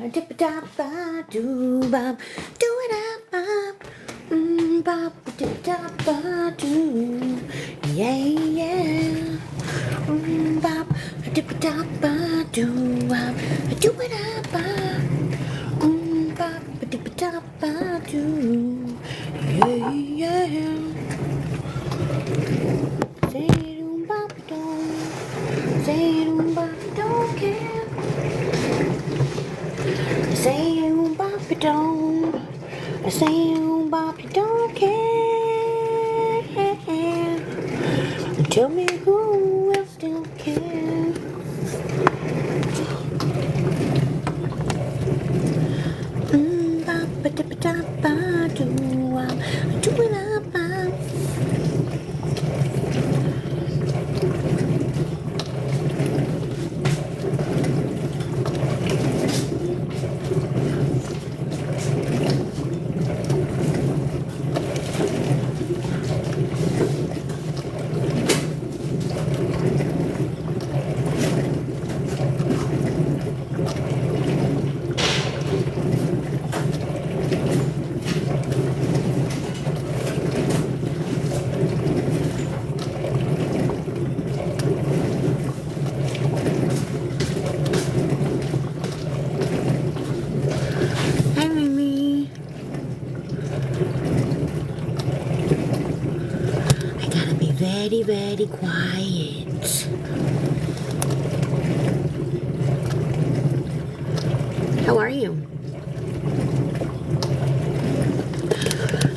dip a dop ba doo bop, do it up bop, bop a dip a dop ba doo, yeah yeah, bop a dip a dop ba doo bop, do it up bop, bop a dip a dop ba doo, yeah yeah. Say doom bop doo, say doom bop don't care. Say you bop it don't. I say you bop it don't care. Tell me who else still care. Bop a dip a dop ba doo. Do it up. Hi, Mimi. I gotta be very, very quiet. How are you?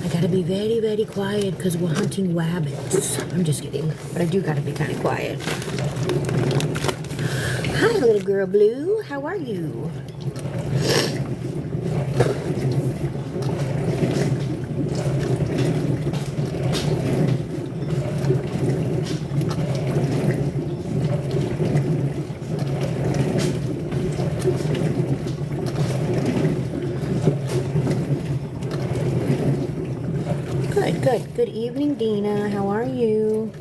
I gotta be very, very quiet because we're hunting rabbits. I'm just kidding, but I do gotta be kind of quiet. Hi, little girl Blue. How are you? Good, good. Good evening, Dina. How are you?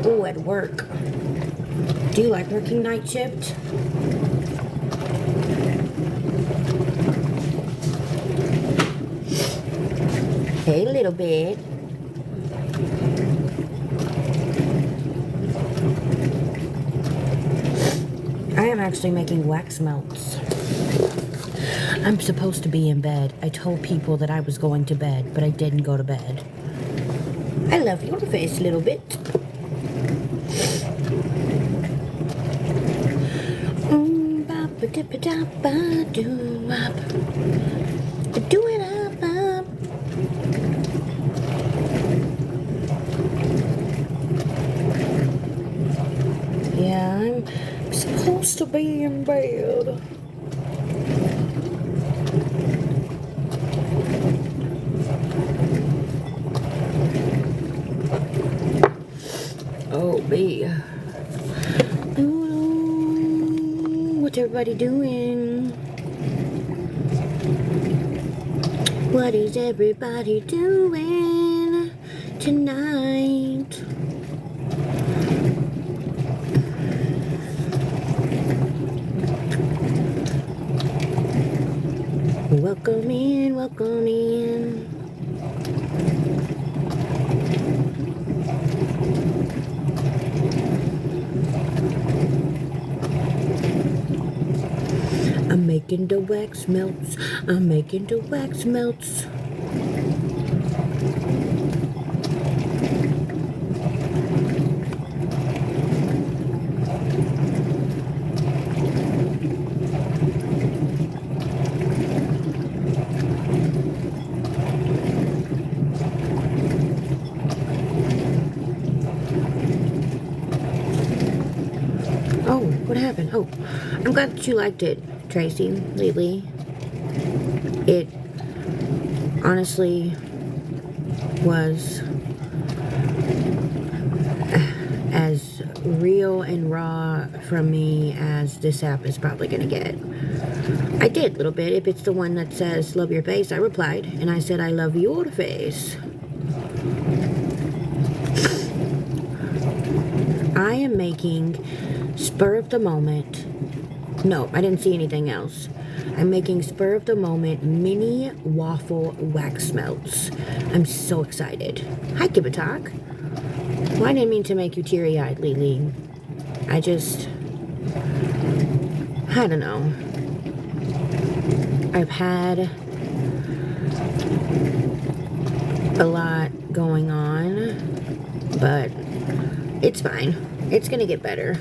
Oh, at work. Do you like working night shift? Hey, little bit. I am actually making wax melts. I'm supposed to be in bed. I told people that I was going to bed, but I didn't go to bed. I love your face, little bit. Do it up, up. Yeah, I'm supposed to be in bed. Oh, me. What's everybody doing? What is everybody doing tonight? Welcome in, welcome in. I'm making the wax melts. I'm making the wax melts. Oh, what happened? Oh, I'm glad that you liked it, Tracy, lately. It honestly was as real and raw from me as this app is probably going to get. I did a little bit. If it's the one that says love your face, I replied and I said I love your face. I am making spur of the moment. No, I didn't see anything else. I'm making spur of the moment mini waffle wax melts. I'm so excited. Hi, Kibitalk. Well, I didn't mean to make you teary-eyed, Lily. I don't know. I've had a lot going on, but it's fine. It's gonna get better.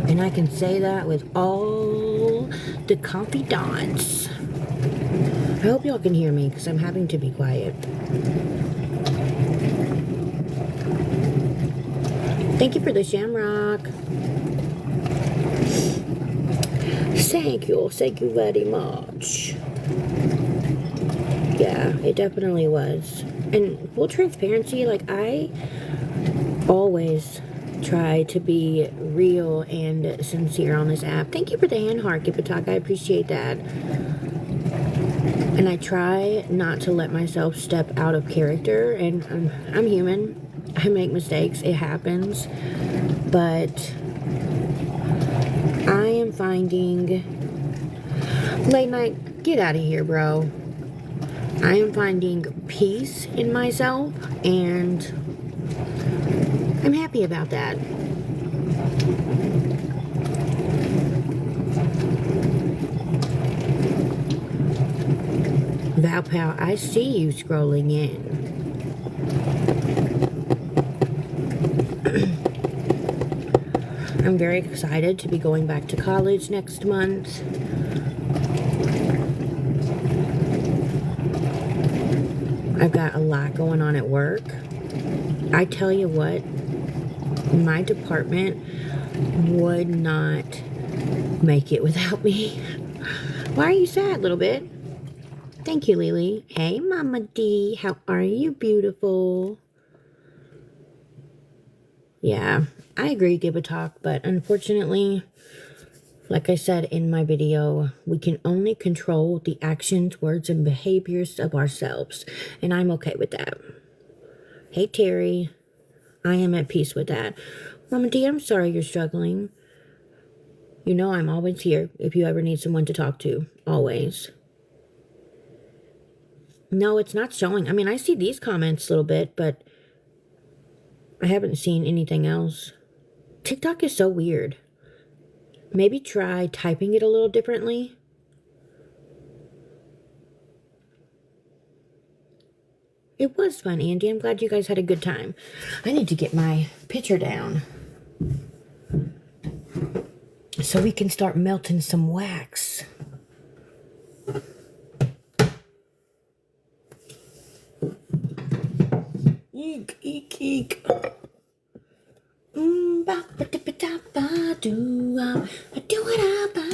And I can say that with all the confidants. I hope y'all can hear me because I'm having to be quiet. Thank you for the shamrock. Thank you very much. Yeah, it definitely was. And full transparency, like I always try to be real and sincere on this app. Thank you for the hand heart, Kibitalk. I appreciate that. And I try not to let myself step out of character. And I'm human. I make mistakes. It happens. But I am finding... Late night, get out of here, bro. I am finding peace in myself. And I'm happy about that. Valpow, I see you scrolling in. I'm very excited to be going back to college next month. I've got a lot going on at work. I tell you what, my department would not make it without me. Why are you sad, little bit? Thank you, Lily. Hey, Mama D. How are you, beautiful? Yeah, I agree, Kibitalk, but unfortunately, like I said in my video, we can only control the actions, words, and behaviors of ourselves, and I'm okay with that. Hey, Terry. I am at peace with that. Mama D, I'm sorry you're struggling. You know I'm always here if you ever need someone to talk to. Always. No, it's not showing. I mean, I see these comments a little bit, but I haven't seen anything else. TikTok is so weird. Maybe try typing it a little differently. It was fun, Andy. I'm glad you guys had a good time. I need to get my picture down so we can start melting some wax. Eek, eek, eek. Ba ba da ba da ba do it ba.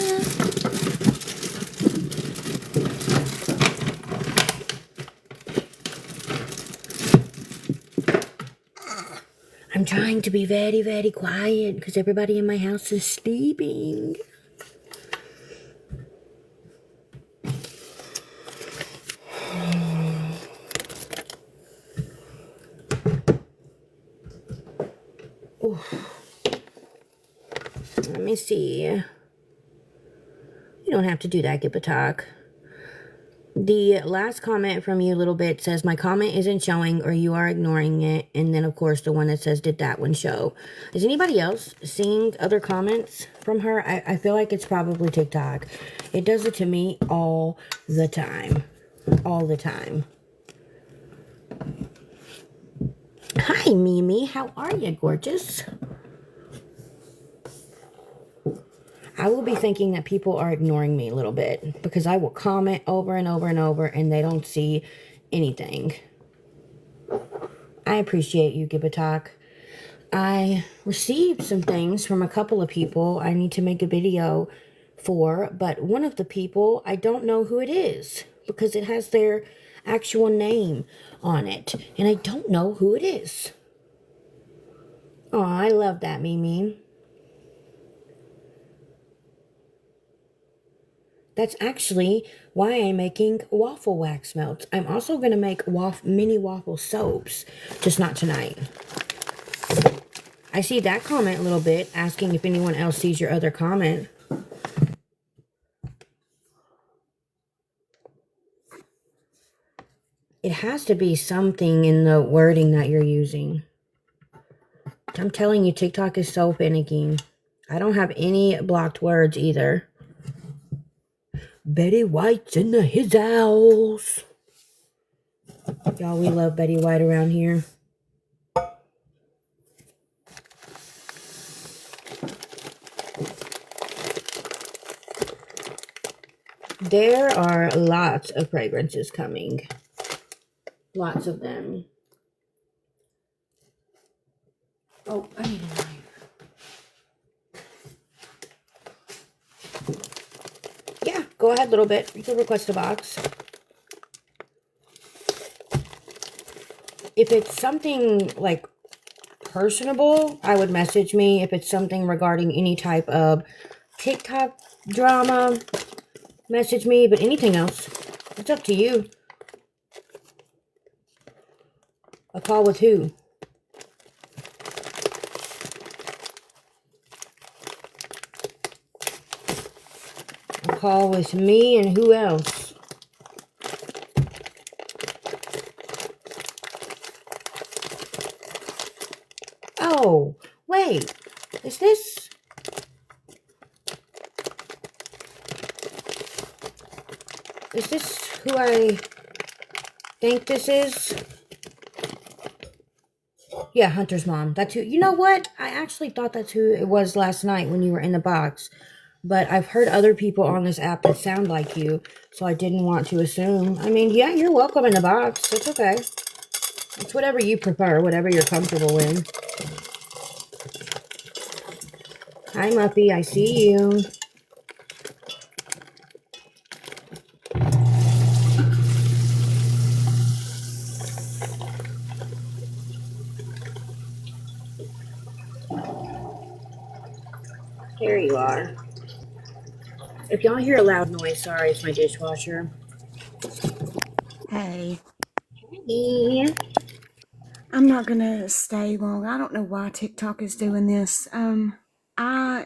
I'm trying to be very, very quiet because everybody in my house is sleeping. Let me see. You don't have to do that, Kibitalk. The last comment from you, little bit, says my comment isn't showing or you are ignoring it. And then, of course, the one that says, did that one show? Is anybody else seeing other comments from her? I feel like it's probably TikTok. It does it to me all the time. All the time. Hi, Mimi. How are you, gorgeous? I will be thinking that people are ignoring me a little bit because I will comment over and over and over and they don't see anything. I appreciate you, Kibitalk. I received some things from a couple of people I need to make a video for, but one of the people, I don't know who it is because it has their actual name on it. And I don't know who it is. Oh, I love that, Mimi. That's actually why I'm making waffle wax melts. I'm also going to make mini waffle soaps, just not tonight. I see that comment a little bit, asking if anyone else sees your other comment. It has to be something in the wording that you're using. I'm telling you, TikTok is so finicky. I don't have any blocked words either. Betty White's in his house. Y'all, we love Betty White around here. There are lots of fragrances coming. Lots of them. Oh, I need a knife. Yeah, go ahead a little bit. You can request a box. If it's something like personable, I would message me. If it's something regarding any type of TikTok drama, message me. But anything else, it's up to you. A call with who? A call with me and who else? Oh, wait. Is this... Is this who I think this is? Yeah, Hunter's mom. That's who. You know what? I actually thought that's who it was last night when you were in the box. But I've heard other people on this app that sound like you, so I didn't want to assume. I mean, yeah, you're welcome in the box. It's okay. It's whatever you prefer, whatever you're comfortable in. Hi, Muffy. I see you. There you are. If y'all hear a loud noise, sorry, it's my dishwasher. Hey. Hey. I'm not gonna stay long. I don't know why TikTok is doing this. I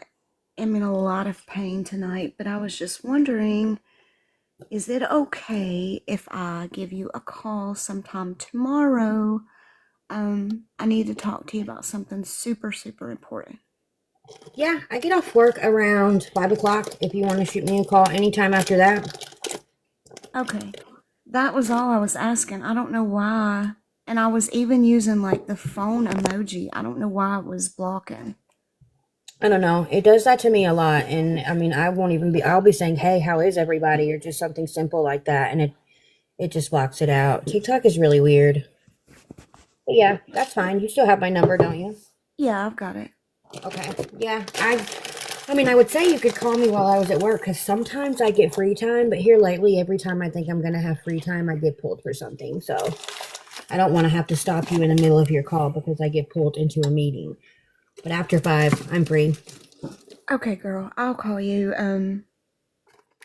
am in a lot of pain tonight, but I was just wondering, is it okay if I give you a call sometime tomorrow? I need to talk to you about something super, super important. Yeah, I get off work around 5 o'clock if you want to shoot me a call anytime after that. Okay. That was all I was asking. I don't know why. And I was even using like the phone emoji. I don't know why it was blocking. I don't know. It does that to me a lot. And I mean, I'll be saying, hey, how is everybody? Or just something simple like that. And it just blocks it out. TikTok is really weird. But yeah, that's fine. You still have my number, don't you? Yeah, I've got it. Okay. Yeah. I mean, I would say you could call me while I was at work because sometimes I get free time. But here lately, every time I think I'm going to have free time, I get pulled for something. So I don't want to have to stop you in the middle of your call because I get pulled into a meeting. But after 5, I'm free. Okay, girl. I'll call you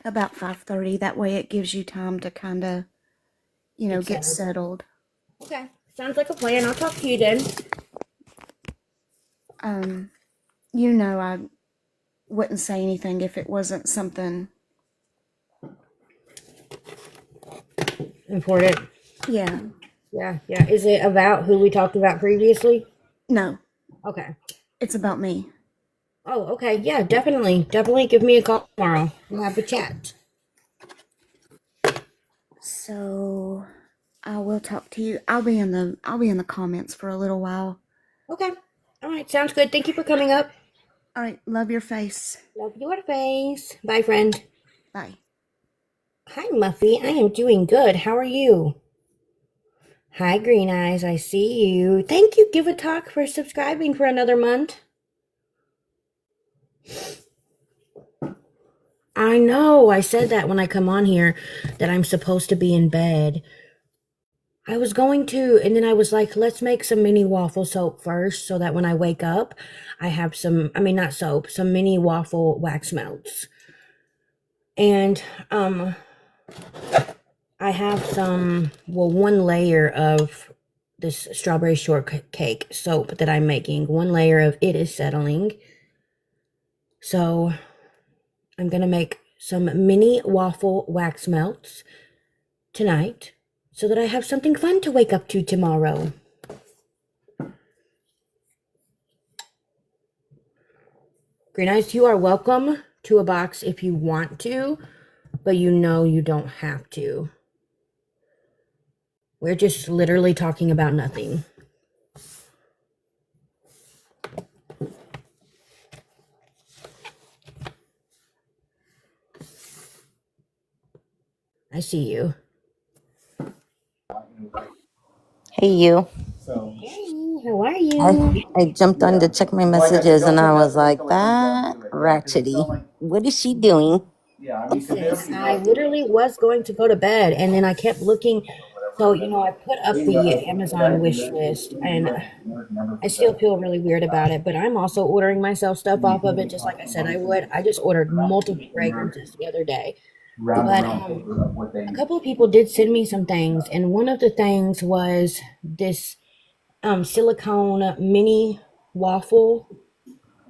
about 5:30. That way it gives you time to kind of, get settled. Okay. Sounds like a plan. I'll talk to you then. I wouldn't say anything if it wasn't something Important. Yeah. Yeah. Is it about who we talked about previously? No. Okay. It's about me. Oh, okay. Yeah, definitely. Definitely give me a call tomorrow. We'll have a chat. So I will talk to you. I'll be in the comments for a little while. Okay. All right. Sounds good. Thank you for coming up. All right. Love your face. Love your face. Bye, friend. Bye. Hi, Muffy. I am doing good. How are you? Hi, Green Eyes. I see you. Thank you, Give a Talk, for subscribing for another month. I know. I said that when I come on here that I'm supposed to be in bed. I was going to, and then I was like, let's make some mini waffle soap first so that when I wake up, I have some, I mean, not soap, some mini waffle wax melts. And I have some, well, one layer of this strawberry shortcake soap that I'm making. One layer of it is settling. So I'm going to make some mini waffle wax melts tonight so that I have something fun to wake up to tomorrow. Green Eyes, you are welcome to a box if you want to, but you know you don't have to. We're just literally talking about nothing. I see you. Hey, you. Hey, how are you? I jumped on to check my messages and I was like, that ratchety. What is she doing? Listen, I literally was going to go to bed and then I kept looking. So, I put up the Amazon wish list and I still feel really weird about it, but I'm also ordering myself stuff off of it just like I said I would. I just ordered multiple fragrances the other day. But a couple of people did send me some things, and one of the things was this silicone mini waffle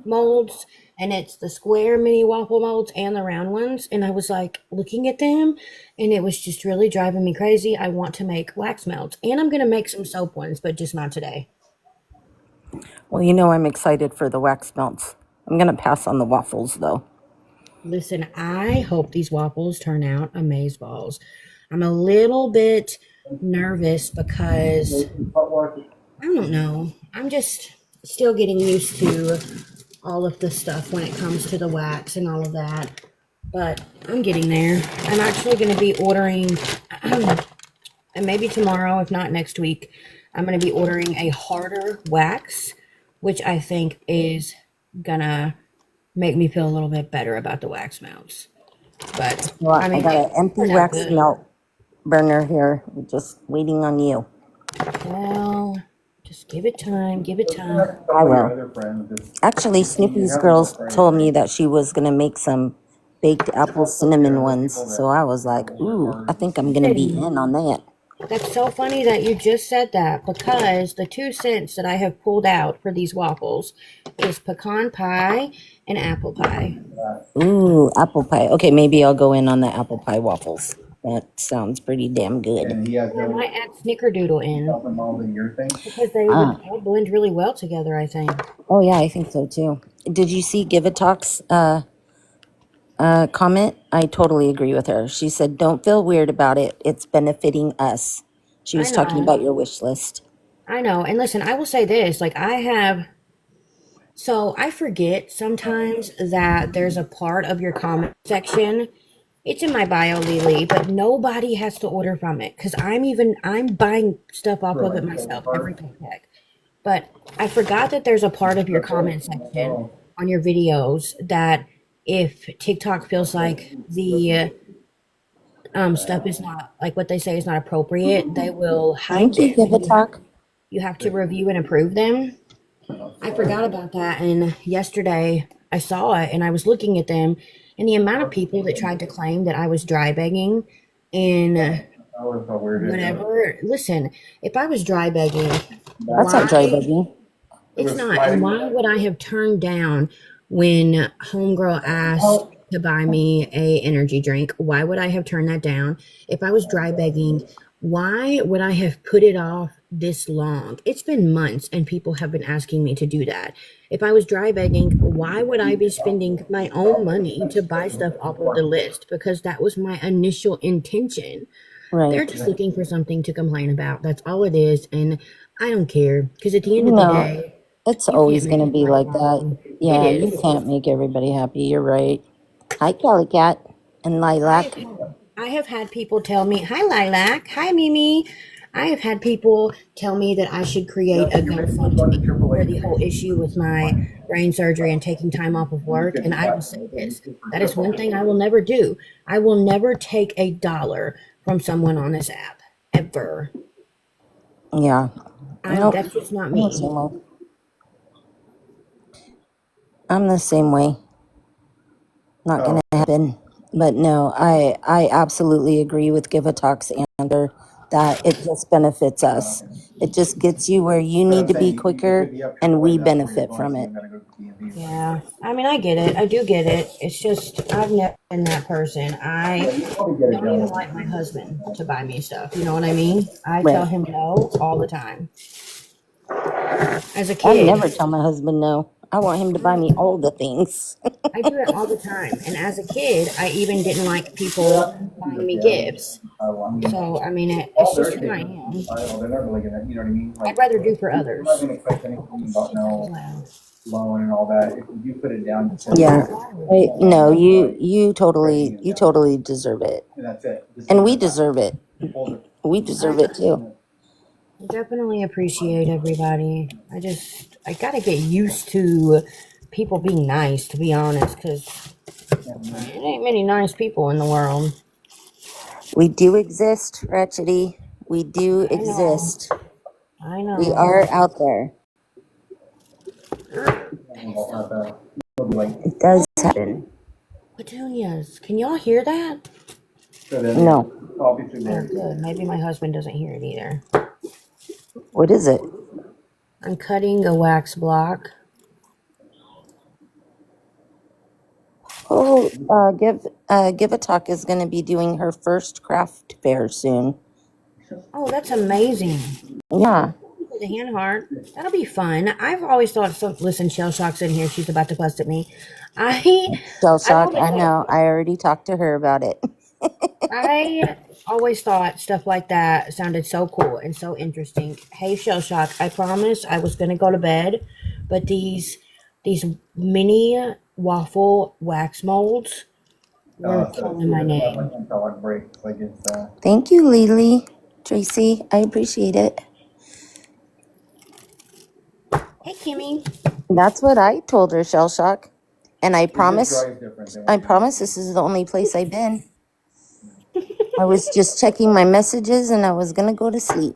molds, and it's the square mini waffle molds and the round ones. And I was like looking at them, and it was just really driving me crazy. I want to make wax melts, and I'm gonna make some soap ones, but just not today. Well, you know, I'm excited for the wax melts. I'm going to pass on the waffles, though. Listen, I hope these waffles turn out amazeballs. I'm a little bit nervous because I don't know. I'm just still getting used to all of the stuff when it comes to the wax and all of that. But I'm getting there. I'm actually going to be ordering, and maybe tomorrow, if not next week, I'm going to be ordering a harder wax, which I think is going to make me feel a little bit better about the wax melts. But, Well, I I mean, got it an empty turned out wax good. melt burner here, just waiting on you. Well, just give it time. Give it time. I will. Actually, Snoopy's girls told me that she was going to make some baked apple cinnamon ones. So I was like, ooh, I think I'm going to be in on that. That's so funny that you just said that because the 2 cents that I have pulled out for these waffles is pecan pie and apple pie. Ooh, apple pie. Okay, maybe I'll go in on the apple pie waffles. That sounds pretty damn good. And I might add snickerdoodle in because they would Ah, all blend really well together, I think. oh yeah, I think so too. Did you see Give a Talk's comment? I totally agree with her. She said, "Don't feel weird about it. It's benefiting us." She I was talking know. about your wish list. I know. And listen, I will say this, like so I forget sometimes that there's a part of your comment section. It's in my bio, Lily, but nobody has to order from it because I'm buying stuff off of it myself, every paycheck. But I forgot that there's a part of your comment section on your videos that if TikTok feels like the stuff is not like what they say is not appropriate, they will hide Thank you, them Give a and Talk. you have to review and approve them. I forgot about that, and yesterday I saw it and I was looking at them, and the amount of people that tried to claim that I was dry begging and whatever. Listen, if I was dry begging, That's not dry why? baby. It's not. And why would I have turned down when homegirl asked to buy me a energy drink? Why would I have turned that down? If I was dry begging, why would I have put it off this long? It's been months and people have been asking me to do that. If I was dry begging, why would I be spending my own money to buy stuff off of the list? Because that was my initial intention. They're Right. just looking for something to complain about. That's all it is. And I don't care because at the end of the No, day, it's you can't always make going to be everybody like that. happy. It Yeah, you is. can't make everybody happy. You're right. Hi, Kelly Cat and I Lilac. have I have had people tell me, "Hi Lilac, hi Mimi." I have had people tell me that I should create a GoFundMe for the whole issue with my brain surgery and taking time off of work. And I will say this: that is one thing I will never do. I will never take a dollar from someone on this app ever. Yeah. Nope. That's just not I'm the me. same way. I'm the same way. Not gonna happen. But no, I absolutely agree with Give a Talk's answer that it just benefits us. It just gets you where you need to be quicker, and we benefit from it. Yeah, I mean, I get it. I do get it. It's just I've never been that person. I don't even like my husband to buy me stuff. You know what I mean? I tell Right. him no all the time. As a I kid, never tell my husband no. I want him to buy me all the things. I do it all the time. And as a kid, I even didn't like people buying me gifts. So, I mean, it's just who I am. I'd rather do for others. Yeah. No, you totally deserve it. And we deserve it. We deserve it too. I definitely appreciate everybody. I gotta get used to people being nice, to be honest, because there ain't many nice people in the world. We do exist, Ratchety. We do I know. exist. I We know. are out there. It does happen. Petunias, can y'all hear that? No. Oh, good. Maybe my husband doesn't hear it either. What is it? I'm cutting a wax block. Oh, Give a Talk is going to be doing her first craft fair soon. Oh, that's amazing. Yeah. The hand heart. That'll be fun. I've always thought, listen, Shell Shock's in here. She's about to bust at me. Shell Shock. I know. I already talked to her about it. I always thought stuff like that sounded so cool and so interesting. Hey, Shell Shock, I promise I was gonna go to bed, but these mini waffle wax molds were calling my name. Thank you, Lily. Tracy, I appreciate it. Hey, Kimmy. That's what I told her, Shell Shock. And I promise this is the only place I've been. I was just checking my messages and I was gonna go to sleep.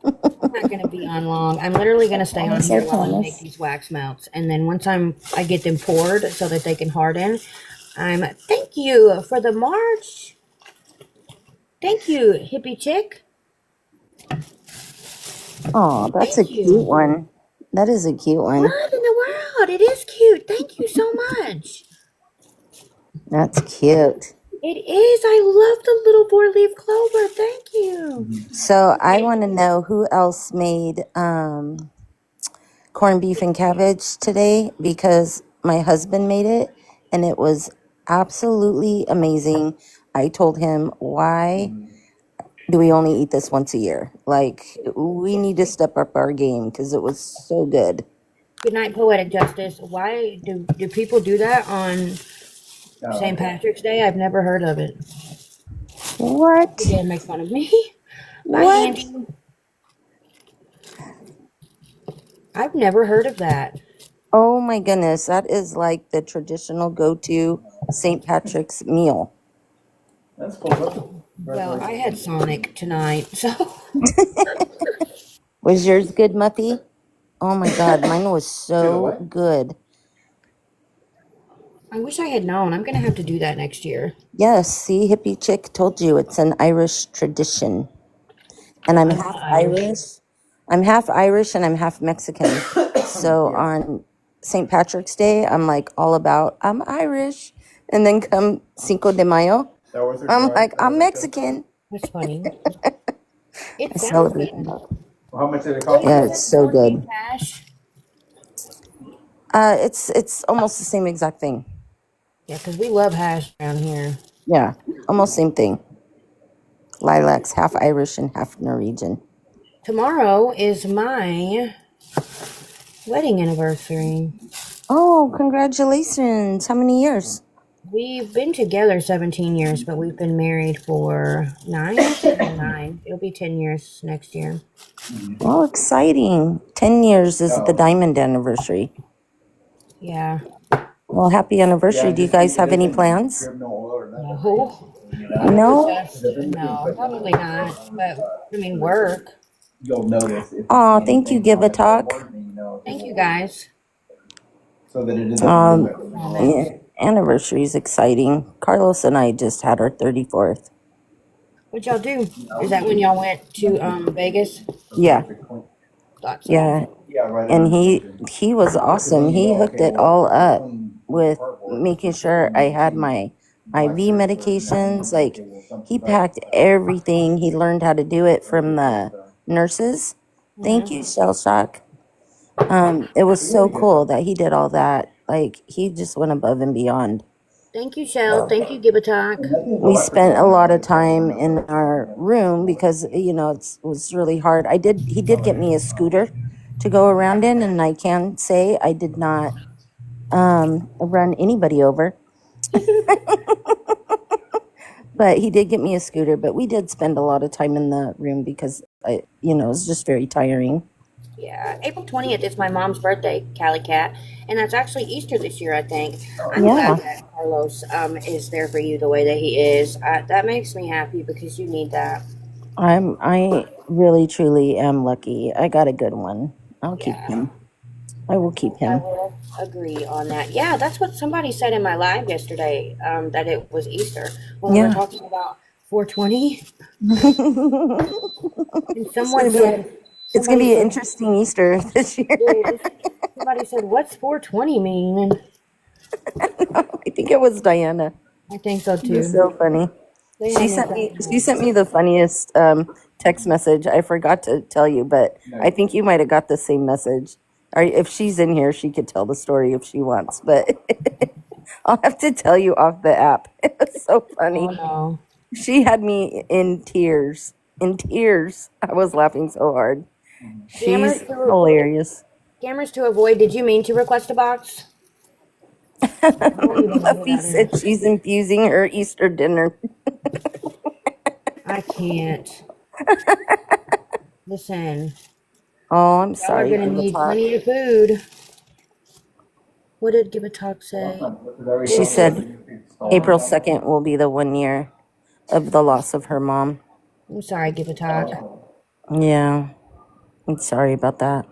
I'm not gonna be on long. I'm literally gonna stay on here while I make these wax melts, and then once I get them poured so that they can harden. Thank you for the March. Thank you, hippie chick. Oh, that's a cute one. That is a cute one. What in the world? It is cute. Thank you so much. That's cute. It is. I love the little 4-leaf clover. Thank you. So I want to know who else made corned beef and cabbage today, because my husband made it and it was absolutely amazing. I told him, why do we only eat this once a year? Like, we need to step up our game because it was so good. Good night, Poetic Justice. Why do people do that on St. Patrick's Day? I've never heard of it. What? You didn't make fun of me. Bye, What? Andy. I've never heard of that. Oh my goodness, that is like the traditional go-to St. Patrick's meal. That's cool. Well, I had Sonic tonight, so. Was yours good, Muffy? Oh my God, mine was so good. I wish I had known. I'm going to have to do that next year. Yes, see, hippie chick told you it's an Irish tradition. And I'm half Irish. I'm half Irish and I'm half Mexican. So on St. Patrick's Day, I'm like all about, I'm Irish. And then come Cinco de Mayo, I'm like, I'm Mexican. That's funny. I celebrate them both. How much did it cost? Yeah, it's so good. Cash? It's almost the same exact thing. Yeah, because we love hash around here. Yeah, almost same thing. Lilac's half Irish and half Norwegian. Tomorrow is my wedding anniversary. Oh, congratulations. How many years? We've been together 17 years, but we've been married for 9. It'll be 10 years next year. Oh, exciting. 10 years is the diamond anniversary. Yeah. Well, happy anniversary. Do you guys have any plans? No. No? No, probably not. But, I mean, work. you'll notice if Oh, it's thank you, anything Give on a the Talk. billboard, then you know if Thank it's you guys. so that it doesn't look like Comments. Yeah, anniversary is exciting. Carlos and I just had our 34th. What y'all do? Is that when y'all went to Vegas? Yeah, Thought so. yeah. Yeah, right. And he was awesome. He hooked it all up with making sure I had my IV medications. Like, he packed everything. He learned how to do it from the nurses. Thank you, Shell Shock. It was so cool that he did all that. Like, he just went above and beyond. Thank you, Shell. Thank you, Give a Talk. We spent a lot of time in our room because, you know, it was really hard. He did get me a scooter to go around in, and I can say I did not run anybody over. But he did get me a scooter, but we did spend a lot of time in the room because it was just very tiring. Yeah, April 20th is my mom's birthday, Cali Cat, and that's actually Easter this year, I think. I'm Yeah. glad that Carlos is there for you the way that he is. That makes me happy because you need that. I really truly am lucky. I got a good one. I'll keep Yeah, him. I will keep I him. will agree on that. Yeah, that's what somebody said in my live yesterday, that it was Easter when we were Yeah. talking about 420, and It's someone gonna be said, it's gonna be an said, interesting Easter this year. somebody said, what's 420 mean? And I think it was Diana. I think so It was too. so funny. They She had me sent me cracking she up. sent me the funniest text message. I forgot to tell you, but I think you might have got the same message. Or if she's in here, she could tell the story if she wants. But I'll have to tell you off the app. It was so funny. Oh no. She had me in tears. In tears. I was laughing so hard. She's hilarious. Scammers to avoid. Did you mean to request a box? I don't even know who Fluffy that said is. she's infusing her Easter dinner. I can't. Listen, Oh, I'm y'all are sorry. gonna Give a need talk. plenty of food. What did Give a Talk say? She said April 2nd will be the 1 year of the loss of her mom. I'm sorry, Give a Talk. Yeah, I'm sorry about that.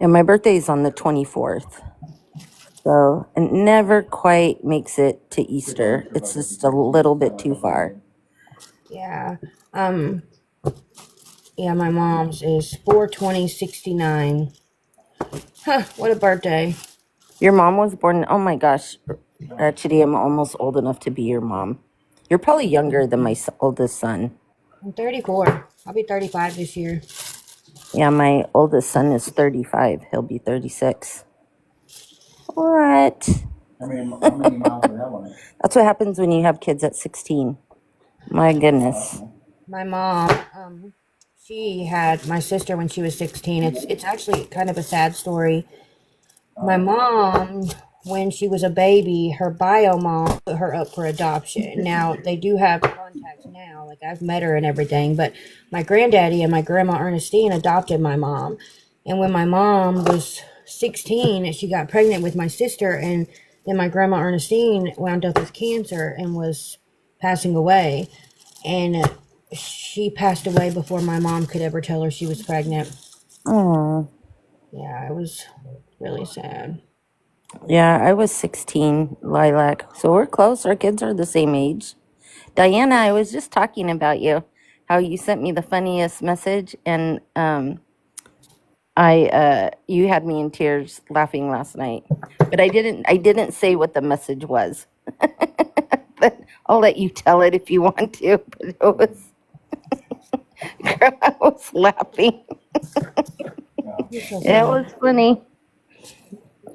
And my birthday is on the 24th. So it never quite makes it to Easter. It's just a little bit too far. Yeah. Yeah, my mom's is 4/20/69. Huh, what a birthday. Your mom was born, oh my gosh. Actually, I'm almost old enough to be your mom. You're probably younger than my oldest son. I'm 34. I'll be 35 this year. Yeah, my oldest son is 35. He'll be 36. What? How many miles do you have on it? That's what happens when you have kids at 16. My goodness. My mom, she had my sister when she was 16. It's actually kind of a sad story. My mom, when she was a baby, her bio mom put her up for adoption. Now, they do have contacts now, like I've met her and everything, but my granddaddy and my grandma Ernestine adopted my mom. And when my mom was 16, she got pregnant with my sister, and then my grandma Ernestine wound up with cancer and was passing away. And she passed away before my mom could ever tell her she was pregnant. Oh. Yeah, it was really sad. Yeah, I was 16, Lilac. So we're close. Our kids are the same age. Diana, I was just talking about you, how you sent me the funniest message, and you had me in tears laughing last night. But I didn't say what the message was. But I'll let you tell it if you want to. But it was I was laughing. It was funny.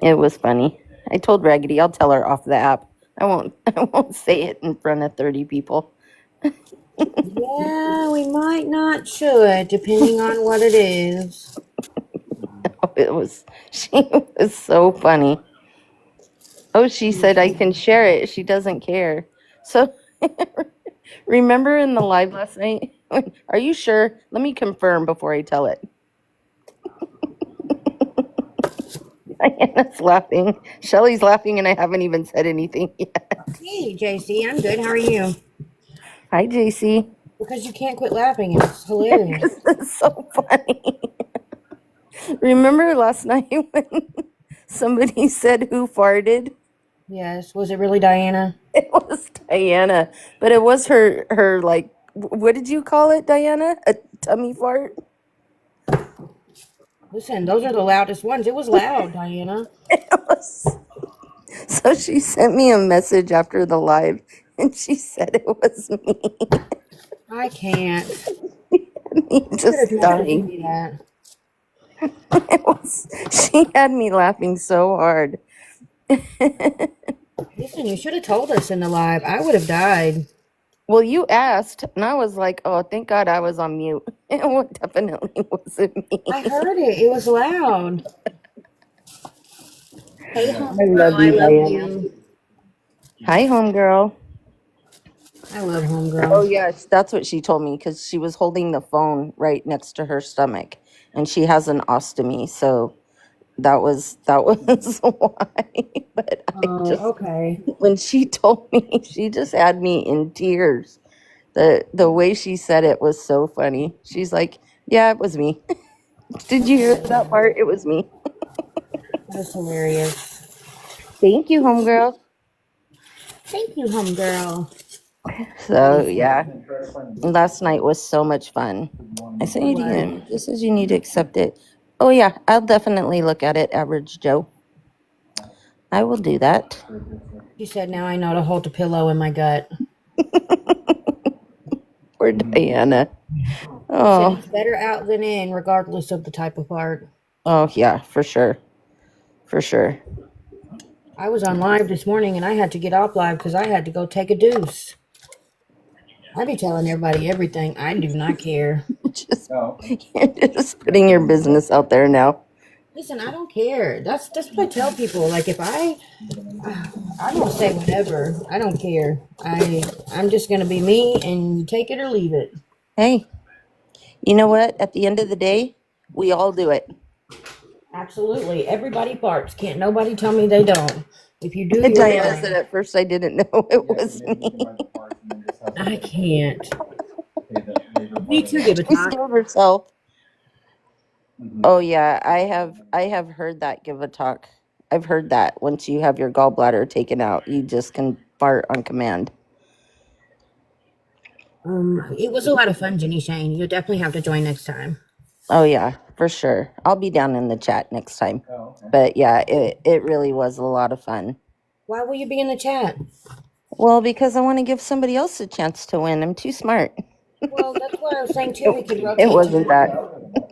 It was funny. I told Raggedy I'll tell her off the app. I won't say it in front of 30 people. Yeah, we might not should, depending on what it is. She was so funny. Oh, she said I can share it. She doesn't care. So remember in the live last night? Are you sure? Let me confirm before I tell it. Diana's laughing. Shelly's laughing, and I haven't even said anything yet. Hey, JC, I'm good. How are you? Hi, JC. Because you can't quit laughing. It's hilarious. It's so funny. Remember last night when somebody said who farted? Yes. Was it really Diana? It was Diana, but it was her like, what did you call it, Diana? A tummy fart? Listen, those are the loudest ones. It was loud, Diana. It was. So she sent me a message after the live, and she said it was me. I can't. Me just dying. Me that. It was. She had me laughing so hard. Listen, you should have told us in the live. I would have died. Well, you asked, and I was like, "Oh, thank God I was on mute." It definitely wasn't me. I heard it. It was loud. Hey, home I girl. love you, I love Diana. you. Hi, homegirl. I love homegirl. Oh yes, that's what she told me because she was holding the phone right next to her stomach, and she has an ostomy, so that was why. But I just Okay. when she told me, she just had me in tears. The way she said it was so funny. She's like, "Yeah, it was me." Did you hear that part? It was me. That's hilarious. Thank you, homegirl. Thank you, homegirl. So yeah, last night was so much fun. I sent you What? DM. Just says you need to accept it. Oh yeah, I'll definitely look at it, Average Joe. I will do that. She said, now I know to hold the pillow in my gut. Poor Diana. Said Oh, it's better out than in, regardless of the type of fart. oh yeah, for sure, for sure. I was on live this morning and I had to get off live because I had to go take a deuce. I be telling everybody everything. I do not care. Just, Oh, you're just putting your business out there now. Listen, I don't care. That's what I tell people. Like if I'm gonna say whatever. I don't care. I'm just gonna be me and you take it or leave it. Hey, you know what? At the end of the day, we all do it. Absolutely. Everybody farts. Can't nobody tell me they don't. If you do, you're Diana lying. said at first I didn't know it was maybe me. you can write the parts and then just have I the- can't. pay the major Me part too, of give it. a She talk. scared herself. Mhm. Oh yeah, I have heard that give a talk. I've heard that once you have your gallbladder taken out, you just can fart on command. It was a lot of fun, Jenny Shane. You'll definitely have to join next time. Oh yeah, for sure. I'll be down in the chat next time. Oh, okay. But yeah, it really was a lot of fun. Why will you be in the chat? Well, because I want to give somebody else a chance to win. I'm too smart. Well, that's why I was saying too. We could rotate. It wasn't that.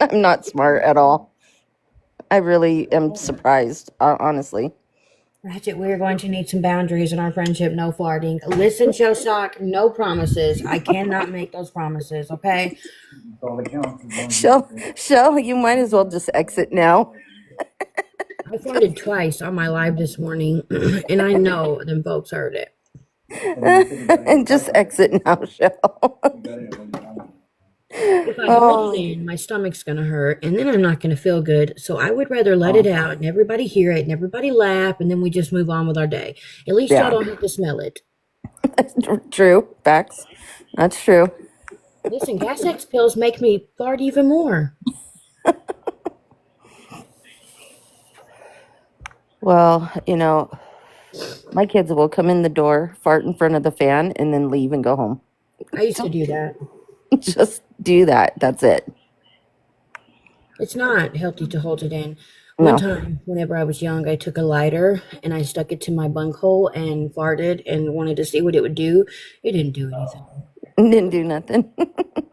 I'm not smart at all. I really am surprised, honestly. Ratchet, we're going to need some boundaries in our friendship. No farting. Listen, Show Shock, no promises. I cannot make those promises, okay? That's all that counts is one of Shell, you might as well just exit now. I farted twice on my live this morning, and I know them folks heard it. And just exit now, Shell. you got it when you're on. If I hold it in, my stomach's going to hurt, and then I'm not going to feel good. So I would rather let it out and everybody hear it and everybody laugh, and then we just move on with our day. At least Yeah. y'all don't have to smell it. True. Facts. That's true. Listen, Gas X pills make me fart even more. Well, you know, my kids will come in the door, fart in front of the fan, and then leave and go home. I used to do that. Just do that. That's it. It's not healthy to hold it in. No. One time, whenever I was young, I took a lighter and I stuck it to my bunghole and farted and wanted to see what it would do. It didn't do anything. Didn't do nothing.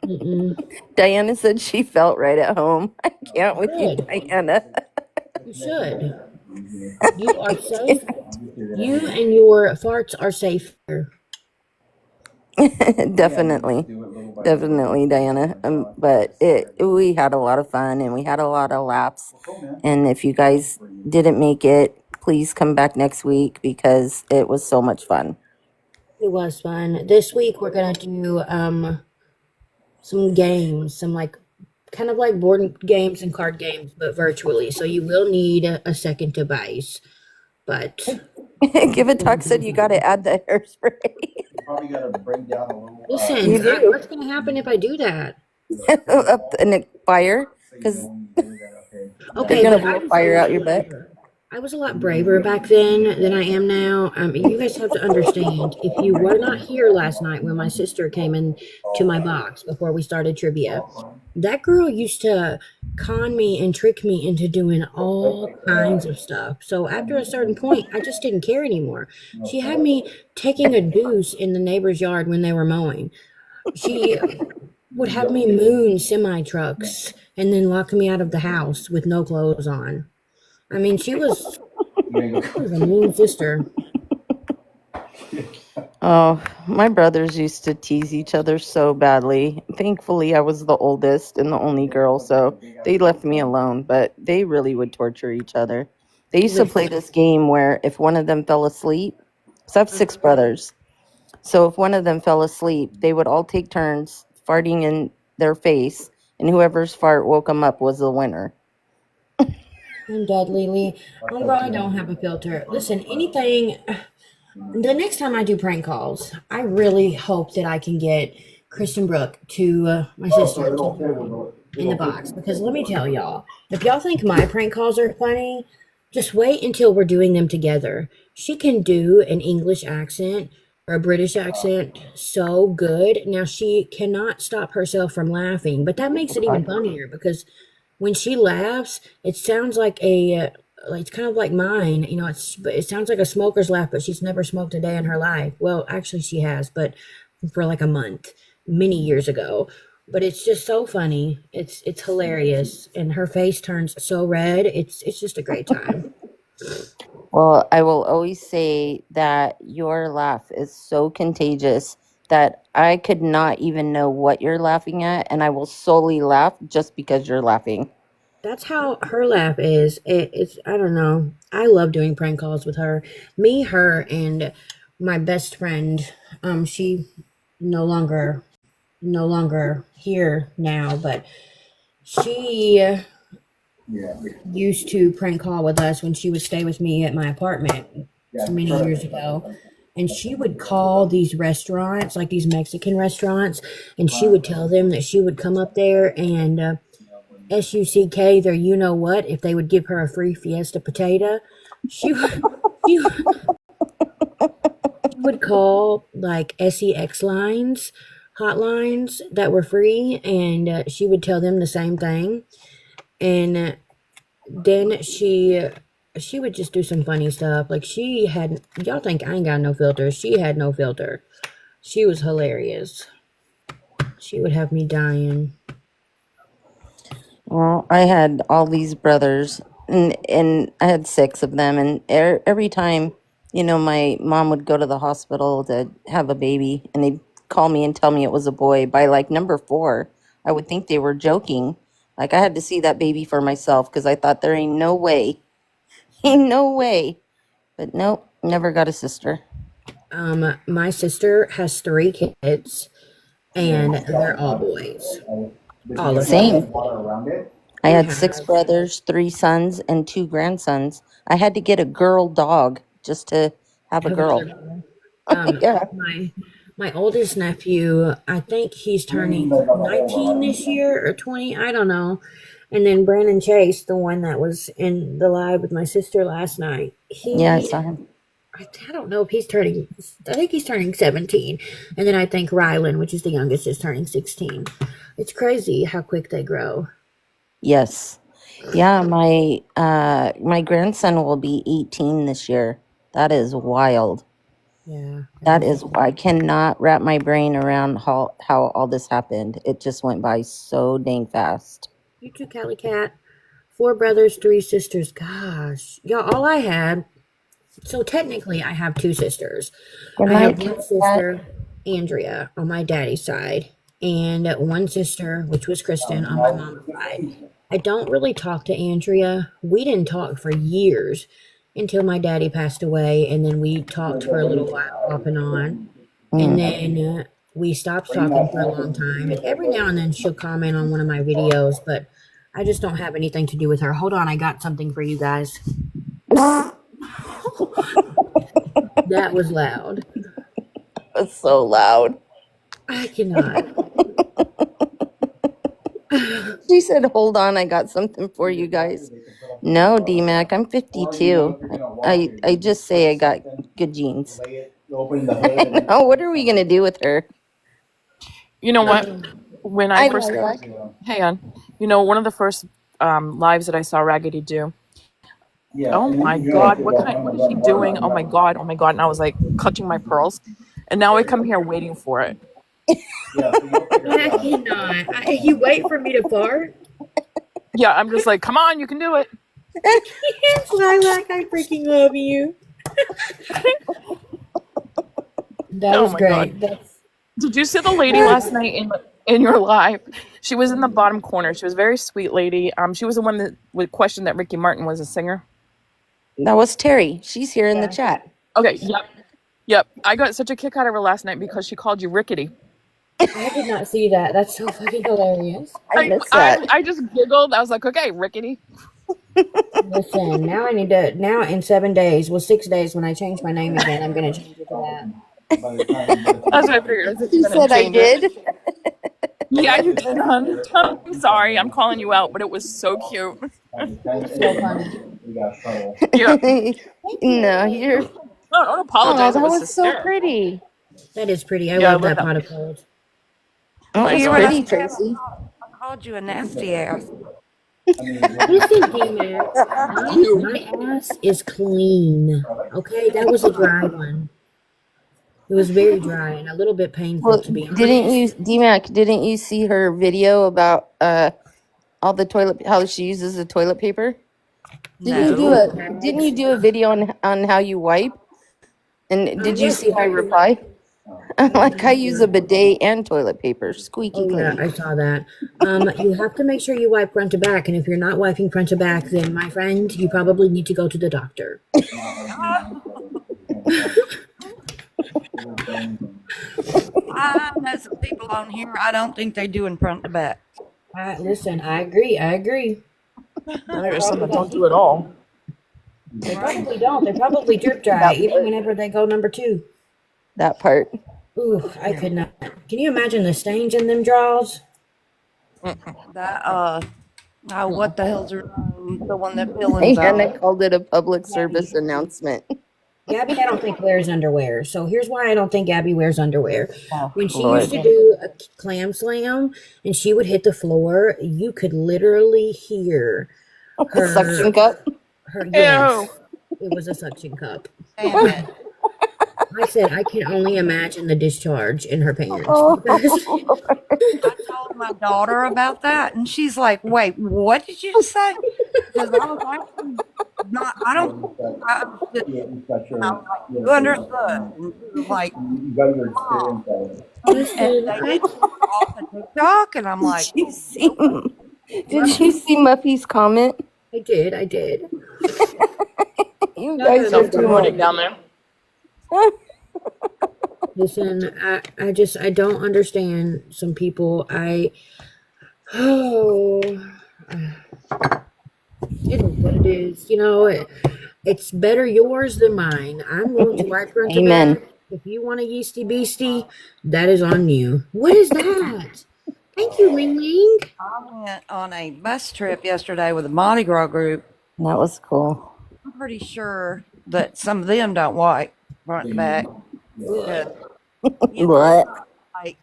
Mm-mm. Diana said she felt right at home. I can't with you, Good. Diana. You should. You are safe. You and your farts are safe here. Definitely. Do it little by Definitely, Diana. But we had a lot of fun and we had a lot of laughs. And if you guys didn't make it, please come back next week because it was so much fun. It was fun. This week we're gonna do some games, some like kind of like board games and card games, but virtually. So you will need a second device. But Give a talk said you got to add the hairspray. probably got to break down a little. Listen, You do. what's going to happen if I do that? Up in a fire, So you because know when you hear that, okay. Okay, gonna but blow I was fire a out lot your butt. braver. I was a lot braver back then than I am now. You guys have to understand, if you were not here last night when my sister came in to my box before we started trivia, that girl used to con me and trick me into doing all kinds of stuff. So after a certain point, I just didn't care anymore. She had me taking a deuce in the neighbor's yard when they were mowing. She would have me moon semi trucks and then lock me out of the house with no clothes on. I mean, she was a mean sister. Oh, my brothers used to tease each other so badly. Thankfully, I was the oldest and the only girl, so they left me alone, but they really would torture each other. They used to play this game where if one of them fell asleep, so I have 6 brothers. So if one of them fell asleep, they would all take turns farting in their face, and whoever's fart woke them up was the winner. I'm Dudley Lee. I'm glad I don't have a filter. Listen, anything. The next time I do prank calls, I really hope that I can get Kristen Brooke to my sister to in the box, because let me tell y'all, if y'all think my prank calls are funny, just wait until we're doing them together. She can do an English accent or a British accent so good. Now she cannot stop herself from laughing, but that makes it even funnier because when she laughs, it sounds like it's kind of like mine. You know, it sounds like a smoker's laugh, but she's never smoked a day in her life. Well, actually, she has, but for like a month, many years ago. But it's just so funny. It's hilarious, and her face turns so red. It's just a great time. Well, I will always say that your laugh is so contagious that I could not even know what you're laughing at, and I will solely laugh just because you're laughing. That's how her laugh is. It's I don't know. I love doing prank calls with her. Me, her, and my best friend. She no longer here now, but she used to prank call with us when she would stay with me at my apartment many years ago. And she would call these restaurants, like these Mexican restaurants, and she would tell them that she would come up there and SUCK their you know what if they would give her a free Fiesta potato. She would call like SEX hotlines that were free, and she would tell them the same thing. And then she would just do some funny stuff. Like y'all think I ain't got no filter. She had no filter. She was hilarious. She would have me dying. Well, I had all these brothers, and I had 6 of them, and every time, my mom would go to the hospital to have a baby, and they'd call me and tell me it was a boy. By like number 4, I would think they were joking. Like I had to see that baby for myself because I thought there ain't no way, ain't no way. But nope, never got a sister. My sister has 3 kids, and they're all boys. All of Same. them. I had 6 brothers, 3 sons, and 2 grandsons. I had to get a girl dog just to have a girl. Yeah. My oldest nephew, I think he's turning 19 this year or 20, I don't know. And then Brandon Chase, the one that was in the live with my sister last night, Yeah, I saw him. I don't know if I think he's turning 17. And then I think Rylan, which is the youngest, is turning 16. It's crazy how quick they grow. Yes. Yeah, my grandson will be 18 this year. That is wild. Yeah. I cannot wrap my brain around how all this happened. It just went by so dang fast. You too, Callie Cat. 4 brothers, 3 sisters. Gosh. Y'all, all I had. So technically, I have 2 sisters. I have one sister, Andrea, on my daddy's side, and one sister, which was Kristen, on my mom's side. I don't really talk to Andrea. We didn't talk for years until my daddy passed away, and then we talked for a little while off and on. And then we stopped talking for a long time. And every now and then she'll comment on one of my videos, but I just don't have anything to do with her. Hold on, I got something for you guys. That was loud. was so loud. I cannot. She said, hold on, I got something for you guys. No, D-Mac, I'm 52. I just say I got good genes. Oh, what are we going to do with her? You know what? When I I first, like. hang on. You know, one of the first lives that I saw Raggedy do. Oh my God, what is she doing? Oh my God, oh my God. And I was like clutching my pearls. And now I come here waiting for it. I cannot. You wait for me to fart? Yeah, I'm just like, come on, you can do it. Yes, Lilac, I freaking love you. That Oh was my great. God. Did you see the lady last night in your live? She was in the bottom corner. She was a very sweet lady. She was the one that would question that Ricky Martin was a singer. That was Terry. She's here in the chat. Okay, yep. I got such a kick out of her last night because she called you rickety. I did not see that. That's so fucking hilarious. I missed that. I just giggled. I was like, okay, rickety. Listen, now I need to. Now in 7 days, 6 days, when I change my name again, I'm gonna change it to that. That's what I figured. She said I did. Yeah, you did, hon. I'm sorry. I'm calling you out, but it was so cute. So funny. Yeah. No, you're. No, don't Oh, apologize. that It was was so hysterical. pretty. That is pretty. I Yeah, I love love that that. pot of gold. Oh, Nice. it's You and pretty, I Tracy. called you a nasty ass. Listen, D-Mac, my ass is clean. Okay, that was a dry one. It was very dry and a little bit painful, Well, to be honest. didn't you, D-Mac, didn't you see her video about all the how she uses the toilet paper? Didn't you do a video on how you wipe? And did you Yes, see my reply? I'm like, I use a bidet and toilet paper, squeaky Oh yeah, clean. I saw that. You have to make sure you wipe front to back, and if you're not wiping front to back, then my friend, you probably need to go to the doctor. I know some people on here, I don't think they do in front to back. Listen, I agree. There's some that don't do it all. They probably don't. They probably drip dry, even whenever they go number 2. That part. Ooh, I could not. Can you imagine the stains in them draws? That what the hell's her name? The one that villains Hannah on. called it a public service announcement. Gabby, I don't think wears underwear. So here's why I don't think Gabby wears underwear. When she Lord. used to do a clam slam and she would hit the floor, you could literally hear her Suction cup. Yes, it was a suction cup. Damn it. I said I can only imagine the discharge in her pants. I told my daughter about that, and she's like, "Wait, what did you just say?" Because I was actually not. I don't. I was you understood. And she was like, Listen, and they did off the TikTok, and I'm like, Did you see Muffy's comment? I did. You guys are too much. Down there. Listen, I don't understand some people. It is what it is. You know, it's better yours than mine. I'm going to wipe front to Amen. back. If you want a yeasty beastie, that is on you. What is that? Thank you, Ling Ling. I went on a bus trip yesterday with a Mardi Gras group. That was cool. I'm pretty sure that some of them don't wipe front to back. What? Like,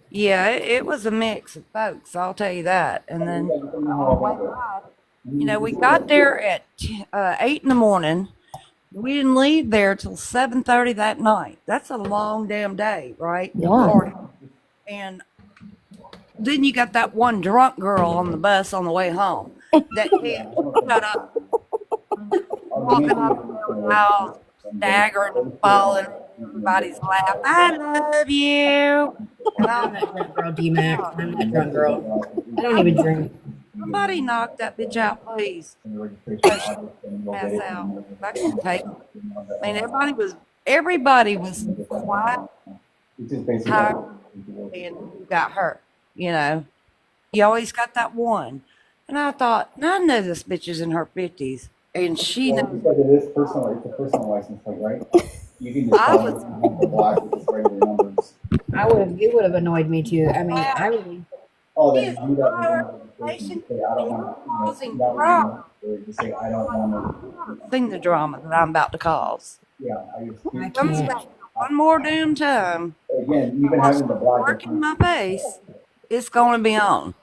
yeah, it was a mix of folks, I'll tell you that. And then, we got there at 8 in the morning. We didn't leave there till 7:30 that night. That's a long damn day, right? Yeah. And then you got that one drunk girl on the bus on the way home that can't shut up, walking up the house, staggering and falling in everybody's lap. I love you. And I'm that drunk girl, D-Mac. I'm that drunk girl. I don't even drink. somebody knock that bitch out, please. Pass out. I can't take it. I mean, everybody was quiet, tired, and got hurt. You always got that one. And I thought, I know this bitch is in her 50s, and she knows. It is personal. It's a personal license plate, right? You can just I tell was them the black with just regular numbers. It would have annoyed me too. I mean, I really. Oh, he then is you got the fire one station just say, I don't and you're want to, causing that would drama. be more, just say, I don't want to. Sing the drama that I'm about to cause. Yeah, I just, I Comes can't. back one more damn time. again, even having the black. Working my face, it's going to be on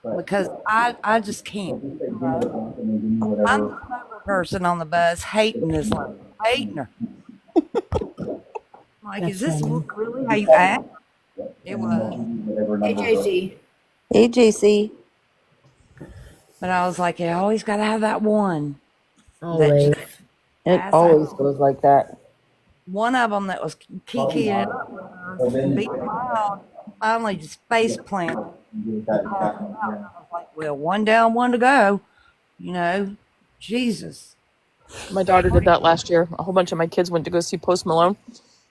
But because I just can't. just say, give me the black and then give me I'm whatever. the sober person on the bus hating this lady, hating her. Like, is this really how you act? It was. Whatever Hey, numbers are. JC. Hey, JC. But I was like, you always got to have that one. Always. It That's always how- goes like that. One of them that was kikiing it up with her and being loud, finally just face planted. I was like, well, one down, one to go. You know, Jesus. My daughter did that last year. A whole bunch of my kids went to go see Post Malone.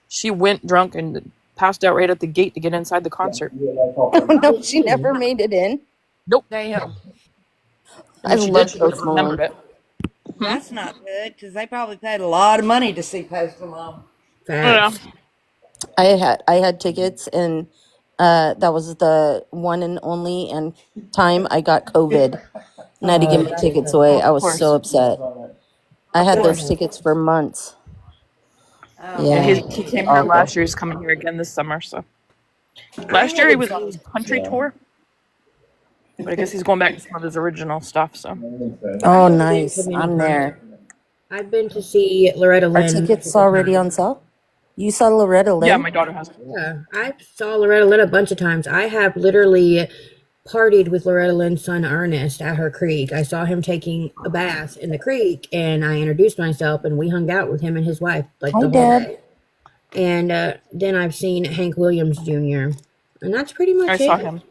She went drunk and passed out right at the gate to get inside the concert. Oh, no, she never made it in. Damn. I And she love did. She Post remembered Malone. it. That's not good because they probably paid a lot of money to see Post Malone. Facts. I had tickets, and that was the one and only and time I got COVID, and I had to give my tickets away. I was so upset. I had those tickets for months. Oh, Yeah. He came here last year. He's coming here again this summer. So last year he was on his country tour, but I guess he's going back to some of his original stuff. So Oh, nice. I'm there. I've been to see Loretta Are Lynn. tickets already on sale? You saw Loretta Lynn? yeah, my daughter has it. Yeah, I saw Loretta Lynn a bunch of times. I have literally partied with Loretta Lynn's son Ernest at her creek. I saw him taking a bath in the creek, and I introduced myself, and we hung out with him and his wife like Hi, the whole Deb. day. And then I've seen Hank Williams Jr., and that's pretty much I it. saw him.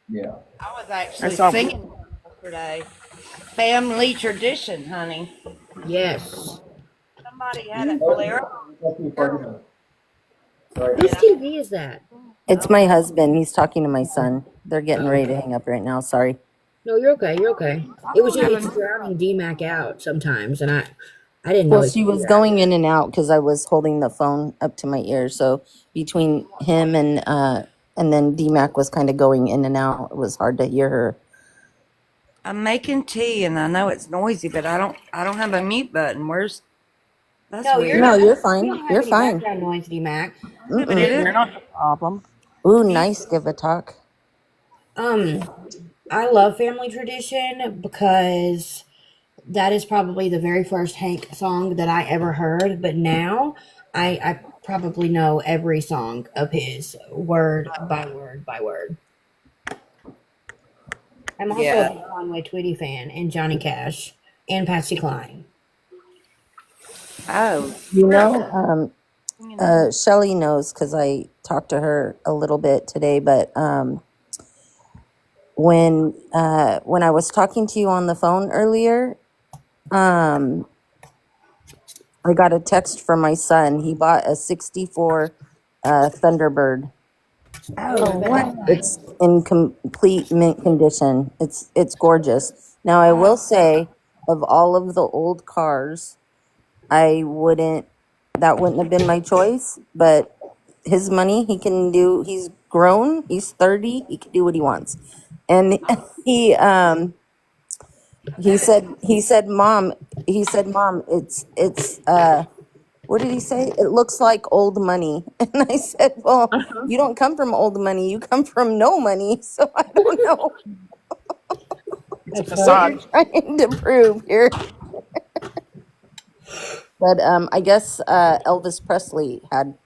Yeah. I was actually saw- singing yesterday. Family tradition, honey. Yes. Somebody had a bolero. Whose TV is that? It's my husband. He's talking to my son. They're getting ready to hang up right now. Sorry. No, you're okay. You're okay. It's drowning D-Mac out sometimes, and I didn't know. Well, it she could do was that. going in and out because I was holding the phone up to my ear. So between him and then DMAC was kind of going in and out. It was hard to hear her. I'm making tea, and I know it's noisy, but I don't have a mute button. Where's? That's No, weird. No, you're You fine. don't have You're any fine. background noise, D-Mac. But it is. You're not the problem. Ooh, nice. Give a talk. I love Family Tradition because that is probably the very first Hank song that I ever heard. But now I probably know every song of his word by word by word. I'm also a big Conway Twitty fan and Johnny Cash and Patsy Cline. Oh, You know, Shelly knows because I talked to her a little bit today. But when I was talking to you on the phone earlier, I got a text from my son. He bought a '64 Thunderbird. Oh, what? It's in complete mint condition. It's gorgeous. Now I will say, of all of the old cars, that wouldn't have been my choice. But his money, he's grown. He's 30. He can do what he wants. And he said, Mom, it's what did he say? It looks like old money. And I said, well, you don't come from old money. You come from no money. So I don't know It's a That's facade. what you're trying to prove here. But I guess Elvis Presley had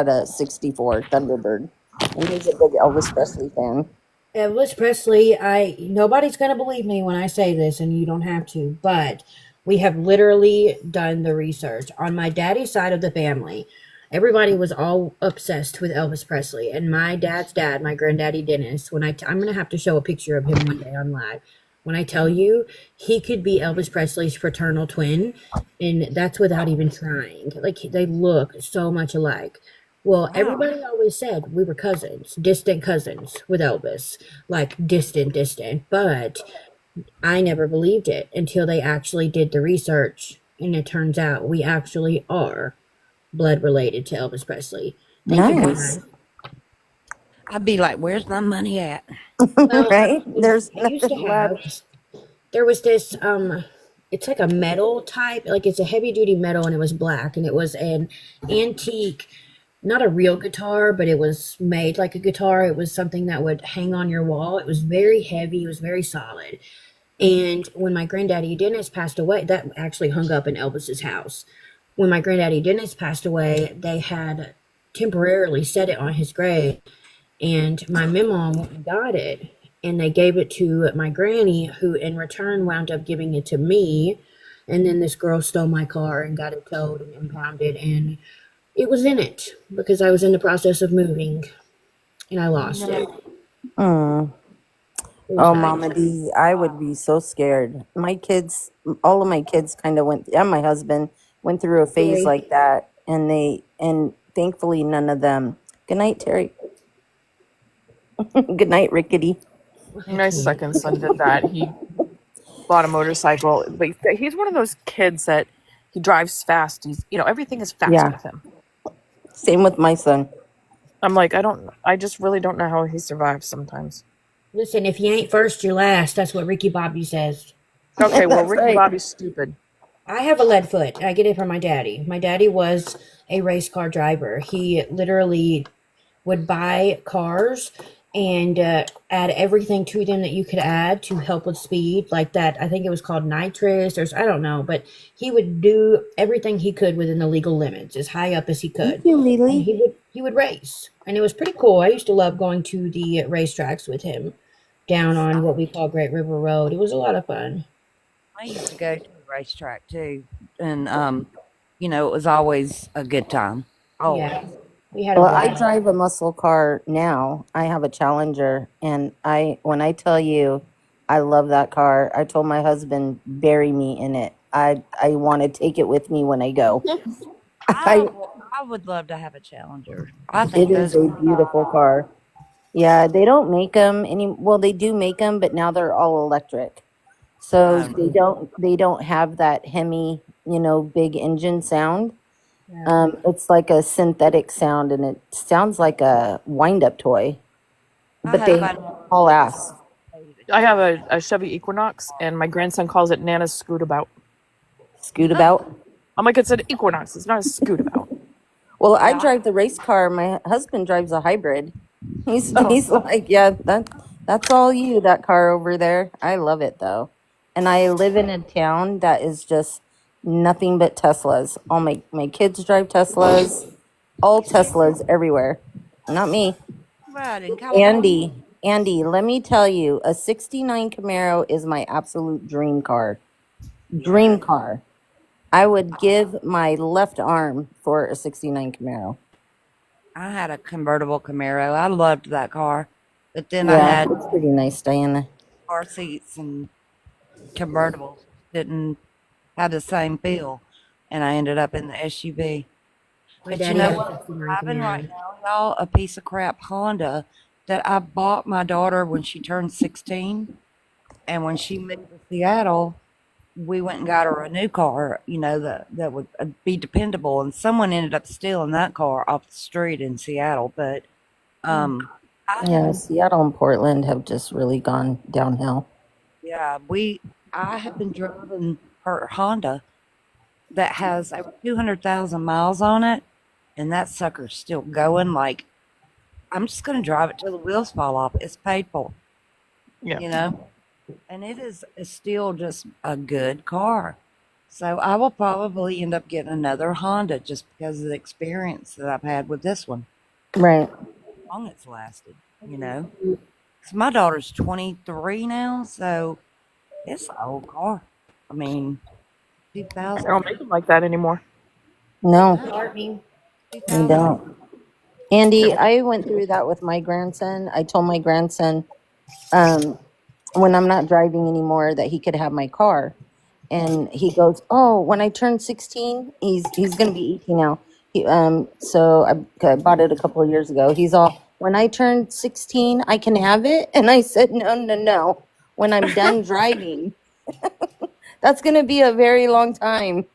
a '64 Thunderbird, and he's a big Elvis Presley fan. Elvis Presley, nobody's going to believe me when I say this, and you don't have to, but we have literally done the research. On my daddy's side of the family, everybody was all obsessed with Elvis Presley. And my dad's dad, my granddaddy Dennis, I'm going to have to show a picture of him one day on live. When I tell you, he could be Elvis Presley's fraternal twin, and that's without even trying. Like, they look so much alike. Well, everybody always said we were cousins, distant cousins with Elvis, like distant. But I never believed it until they actually did the research, and it turns out we actually are blood related to Elvis Presley. Thank you, Nice. God. I'd be like, where's my money at? Well, Right? There's I used to nothing left. have. There was this it's like a metal type, like it's a heavy duty metal, and it was black, and it was an antique, not a real guitar, but it was made like a guitar. It was something that would hang on your wall. It was very heavy, it was very solid. And when my granddaddy Dennis passed away, that actually hung up in Elvis's house. When my granddaddy Dennis passed away, they had temporarily set it on his grave, and my mom got it, and they gave it to my granny, who in return wound up giving it to me. And then this girl stole my car and got it towed and impounded, and it was in it because I was in the process of moving and I lost it. Mm. It was Oh, bad. Mama D, I would be so scared. My kids, all of my kids kind of went, and my husband went through a phase Scary. like that. And thankfully none of them. Good night, Terry. Good night, Rickety. My second son did that. He bought a motorcycle, but he's one of those kids that he drives fast. Everything is fast Yeah. with him. Same with my son. I'm like, I just really don't know how he survives sometimes. Listen, if you ain't first, you're last. That's what Ricky Bobby says. Okay, well, That's Ricky right. Bobby's stupid. I have a lead foot. I get it from my daddy. My daddy was a race car driver. He literally would buy cars and add everything to them that you could add to help with speed, like that. I think it was called nitrous, or I don't know, but he would do everything he could within the legal limits, as high up as he could. Thank you, And Lily. he would race, and it was pretty cool. I used to love going to the racetracks with him down on what we call Great River Road. It was a lot of fun. I used to go to the racetrack too, and it was always a good time. Always. Yeah, we had a Well, I blast. drive a muscle car now. I have a Challenger, and when I tell you I love that car, I told my husband, bury me in it. I want to take it with me when I go. I would love to have a Challenger. I think It is a beautiful car. Yeah, they don't make them well, they do make them, but now they're all electric. So they don't have that Hemi, big engine sound. Yeah. It's like a synthetic sound, and it sounds like a wind-up toy. But they haul ass. I have a Chevy Equinox, and my grandson calls it Nana's Scootabout. Scootabout? I'm like, it's an Equinox. It's not a Scootabout. Well, I drive the race car. My husband drives a hybrid. He's like, yeah, that's all you, that car over there. I love it though. And I live in a town that is just nothing but Teslas. All my kids drive Teslas. All Teslas everywhere. Not me. Right, in California. Andy, let me tell you, a 69 Camaro is my absolute dream car. Dream car. I would give my left arm for a 69 Camaro. I had a convertible Camaro. I loved that car. But then I Yeah, had it's pretty nice, Diana. car seats, and convertibles didn't have the same feel. And I ended up in the SUV. My But daddy you know had a what? 69 Driving right Camaro. now, y'all, a piece of crap Honda that I bought my daughter when she turned 16. And when she moved to Seattle, we went and got her a new car, that would be dependable. And someone ended up stealing that car off the street in Seattle. But Yeah, Seattle and Portland have just really gone downhill. yeah, I have been driving her Honda that has over 200,000 miles on it, and that sucker's still going. Like, I'm just going to drive it till the wheels fall off. It's paid for, Yeah. and it's still just a good car. So I will probably end up getting another Honda just because of the experience that I've had with this one. Right. How long it's lasted, 'Cause my daughter's 23 now, so it's an old car. I mean, They 2000. don't make them like that anymore. No, Courtney. we don't. Andy, I went through that with my grandson. I told my grandson when I'm not driving anymore that he could have my car. And he goes, "Oh, when I turn 16, he's going to be 18 now." So I bought it a couple of years ago. He's all, "When I turn 16, I can have it?" And I said, "No. When I'm done driving." That's going to be a very long time.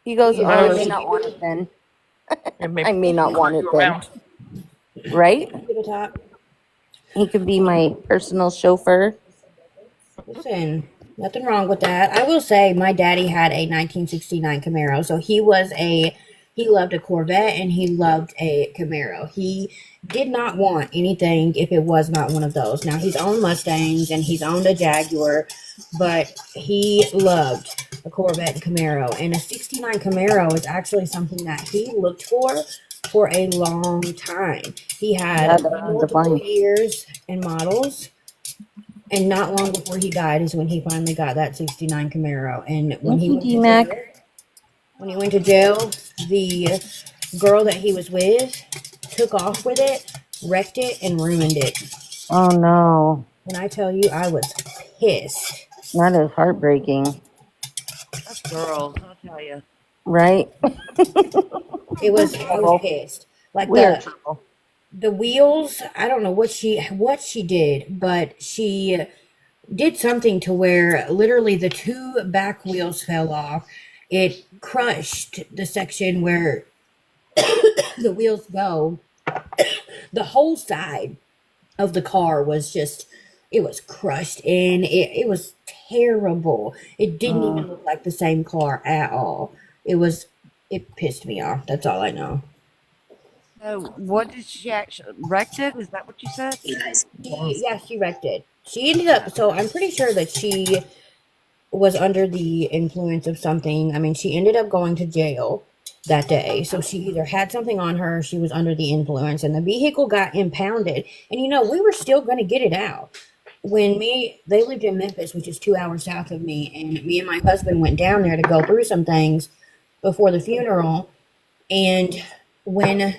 He goes, "Oh, I may not want it then." And maybe I may he can not want cart it you then, around. right? Give it up. He could be my personal chauffeur. Listen, nothing wrong with that. I will say my daddy had a 1969 Camaro, so he loved a Corvette and he loved a Camaro. He did not want anything if it was not one of those. Now he's owned Mustangs and he's owned a Jaguar, but he loved a Corvette and Camaro. And a 69 Camaro is actually something that he looked for a long time. He Yeah, had they're hard to multiple find. years and models. And not long before he died is when he finally got that 69 Camaro. And when Thank he you, went to D-Mac. jail, the girl that he was with took off with it, wrecked it, and ruined it. Oh no, And I tell you, I was pissed. that is heartbreaking, Us girls, I'll tell you. right? I was pissed. Like We are trouble. the wheels, I don't know what she did, but she did something to where literally the two back wheels fell off. It crushed the section where the wheels go. The whole side of the car was it was crushed and it was terrible. It didn't even look like the same car at all. It pissed me off. That's all I know. So, what did she actually wrecked it? Is that what you said? She wrecked it. She ended up, so I'm pretty sure that she was under the influence of something. I mean, she ended up going to jail that day. So she either had something on her, she was under the influence, and the vehicle got impounded. And we were still going to get it out. They lived in Memphis, which is 2 hours south of me, and me and my husband went down there to go through some things before the funeral. And when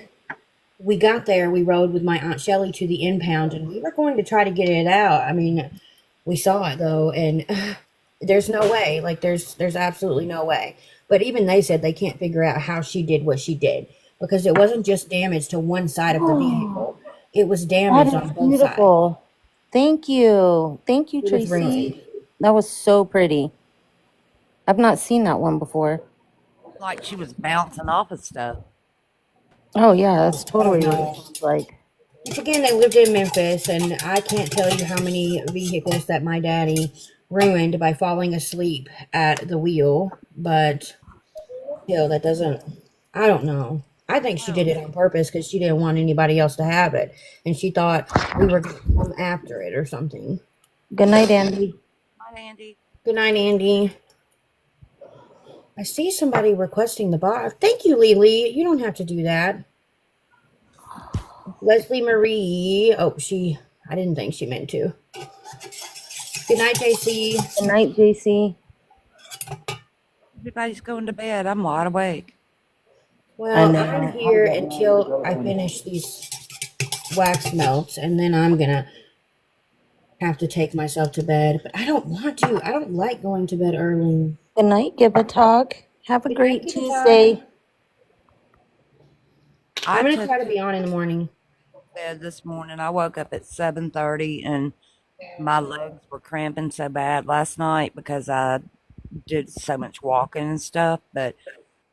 we got there, we rode with my Aunt Shelley to the impound, and we were going to try to get it out. I mean, we saw it though, and there's no way. Like, there's absolutely no way. But even they said they can't figure out how she did what she did, because it wasn't just damage to one side of the vehicle; it was That damage is on both sides. beautiful. Thank you, It was Tracy. ruined. That was so pretty. I've not seen that one before. Like she was bouncing off of stuff. Oh yeah, that's Oh totally what it no. sounds like. Once again, they lived in Memphis, and I can't tell you how many vehicles that my daddy ruined by falling asleep at the wheel. But still, that doesn't. I don't know. I think she did it on purpose because she didn't want anybody else to have it, and she thought we were going to come after it or something. Good night, Andy. Hi, Andy. Good night, Andy. I see somebody requesting the box. Thank you, Lily. You don't have to do that. Leslie Marie. Oh, I didn't think she meant to. Good night, JC. Good night, JC. Everybody's going to bed. I'm wide awake. Well, I'm here until I finish these wax melts, and then I'm gonna have to take myself to bed. But I don't want to. I don't like going to bed early. Good night, Give a Talk. Have a Good great night, Give a Tuesday. I'm I gonna took try to be on in the morning. bed this morning. I woke up at 7:30 and my legs were cramping so bad last night because I did so much walking and stuff. But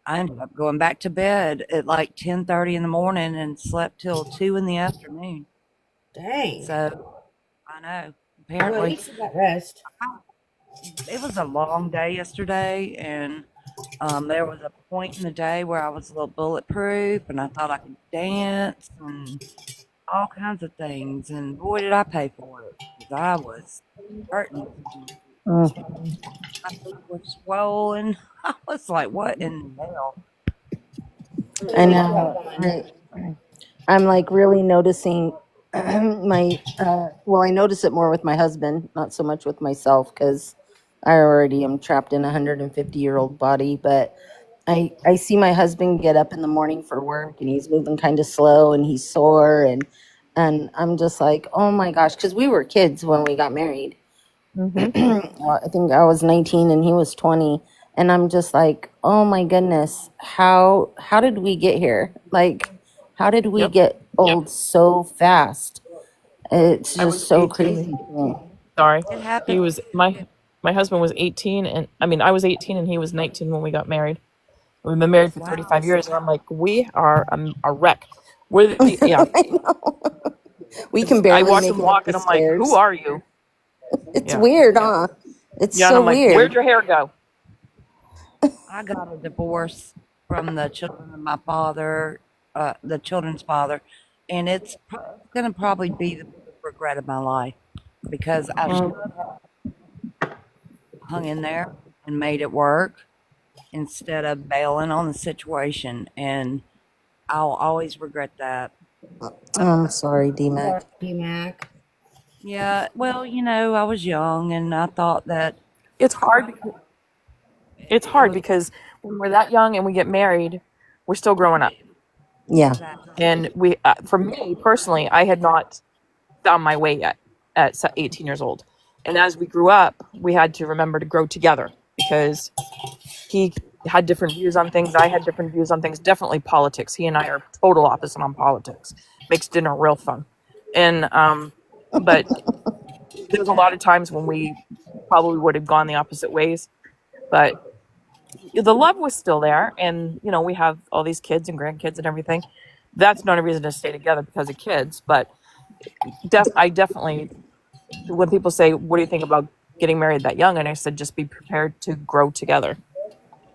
I ended up going back to bed at like 10:30 in the morning and slept till 2 in the afternoon. Dang. So I know. Well, at Apparently, least you got rest. it was a long day yesterday, and there was a point in the day where I was a little bulletproof, and I thought I could dance and all kinds of things. And boy, did I pay for it because I was hurting. Mm, My feet were swollen. I was like, "What in the hell?" I know. I'm like really noticing I notice it more with my husband, not so much with myself, because I already am trapped in a 150-year-old body. But I see my husband get up in the morning for work, and he's moving kind of slow, and he's sore, and I'm just like, oh my gosh, because we were kids when we got married. I think I was 19 and he was 20, and I'm just like, oh my goodness, how did we get here? Like, how did we get old so fast? It's I was just so 18. crazy to me. Sorry. It He happened. was my husband was 18, and I was 18 and he was 19 when we got married. We've been married for Wow. 35 years, and I'm like, we are a wreck. We're yeah. I know. We can I barely watch make him it up walk, the and I'm like, who stairs. are you? It's Yeah, weird, yeah, huh? It's yeah. And so I'm like, where'd weird. your hair go? I got a divorce from the children of my father, the children's father, and it's going to probably be the biggest regret of my life because I should Mm, have hung in there and made it work instead of bailing on the situation, and I'll always regret that. I'm sorry, D-Mac. Sorry, Mac. Yeah, well, I was young and I thought that it's hard. It's it hard was because when we're that young and we get married, we're still growing up. Yeah. exactly. And for me personally, I had not found my way yet at 18 years old. And as we grew up, we had to remember to grow together because he had different views on things. I had different views on things. Definitely politics. He and I are total opposite on politics. Makes dinner real fun. And but there's a lot of times when we probably would have gone the opposite ways. But the love was still there, and we have all these kids and grandkids and everything. That's not a reason to stay together because of kids. But I definitely, when people say, "What do you think about getting married that young?" and I said, just be prepared to grow together.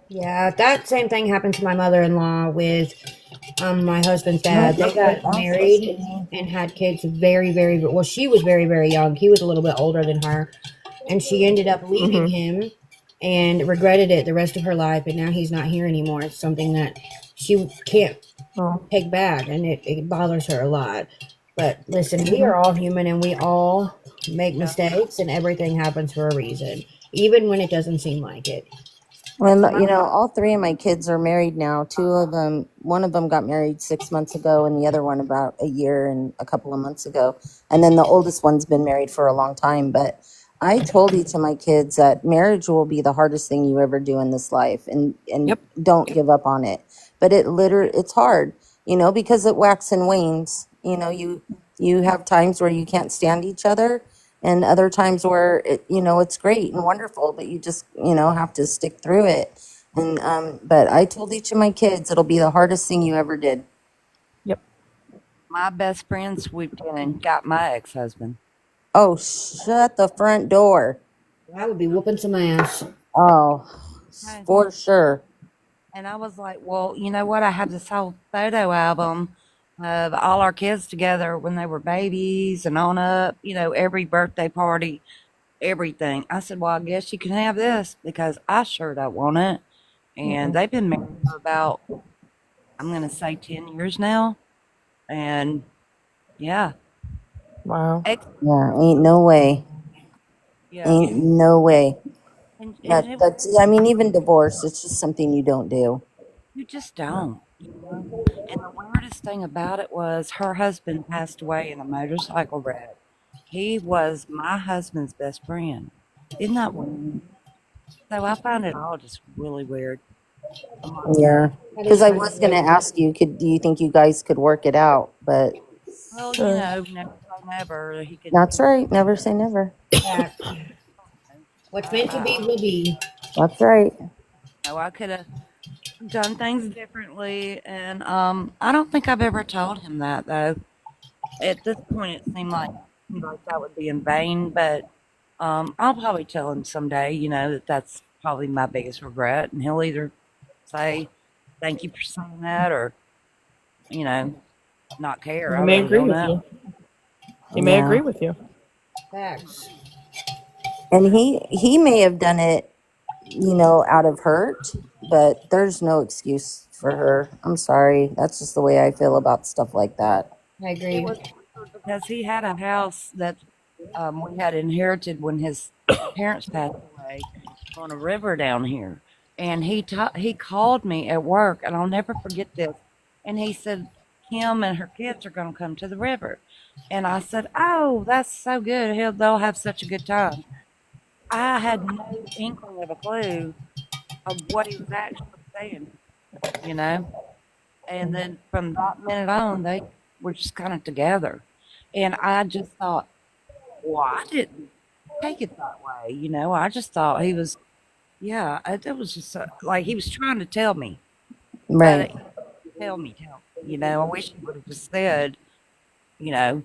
Yeah, that same thing happened to my mother-in-law with my husband's dad. They got married and had kids very, very well. She was very, very young. He was a little bit older than her, and she ended up leaving Mm-hmm. him and regretted it the rest of her life. And now he's not here anymore. It's something that she can't Oh. take back, and it bothers her a lot. But listen, we are all human, and we all make Yeah. mistakes, and everything happens for a reason, even when it doesn't seem like it. Well, My, all three of my kids are married now. Two of them, one of them got married 6 months ago, and the other one about a year and a couple of months ago. And then the oldest one's been married for a long time. But I told each of my kids that marriage will be the hardest thing you ever do in this life, and Yep. don't give up on it. But it's hard, because it waxes and wanes. You have times where you can't stand each other, and other times where it's great and wonderful, but you just have to stick through it. And but I told each of my kids it'll be the hardest thing you ever did. Yep. my best friend swooped in and got my ex-husband. Oh, shut the front door. I would be whooping some ass. Oh, Hey. for sure. And I was like, well, you know what? I have this whole photo album of all our kids together when they were babies and on up, every birthday party, everything. I said, well, I guess you can have this because I sure don't want it. And they've been married for about, I'm going to say 10 years now. And yeah, Wow. Yeah, ain't no way. yeah. Ain't no way. And That's I mean, even divorce, it's just something you don't do. you just don't. And the weirdest thing about it was her husband passed away in a motorcycle wreck. He was my husband's best friend. Isn't that weird? So I find it all just really weird. Yeah. That Because is I kind was of gonna weird. ask you, do you think you guys could work it out? But Well, never say never. He could. that's right. Never say never. Yeah. What's meant to be will be. That's right. I could have done things differently, and I don't think I've ever told him that though. At this point, it seemed like that would be in vain, but I'll probably tell him someday. That's probably my biggest regret, and he'll either say thank you for saying that, or you know, not care. He I may really agree don't with know. you. He may Yeah. agree with you. Facts. And he may have done it, out of hurt, but there's no excuse for her. I'm sorry. That's just the way I feel about stuff like that. I It agree. was weird because he had a house that we had inherited when his parents passed away on a river down here, and he called me at work, and I'll never forget this. And he said Kim and her kids are going to come to the river, and I said, "Oh, that's so good. They'll have such a good time." I had no inkling of a clue of what he was actually saying, you know. And then from that minute on, they were just kind of together. And I just thought, well, I didn't take it that way. I just thought he was, yeah, it was just like he was trying to tell me, Right. Tell me. I wish he would have just said, you know,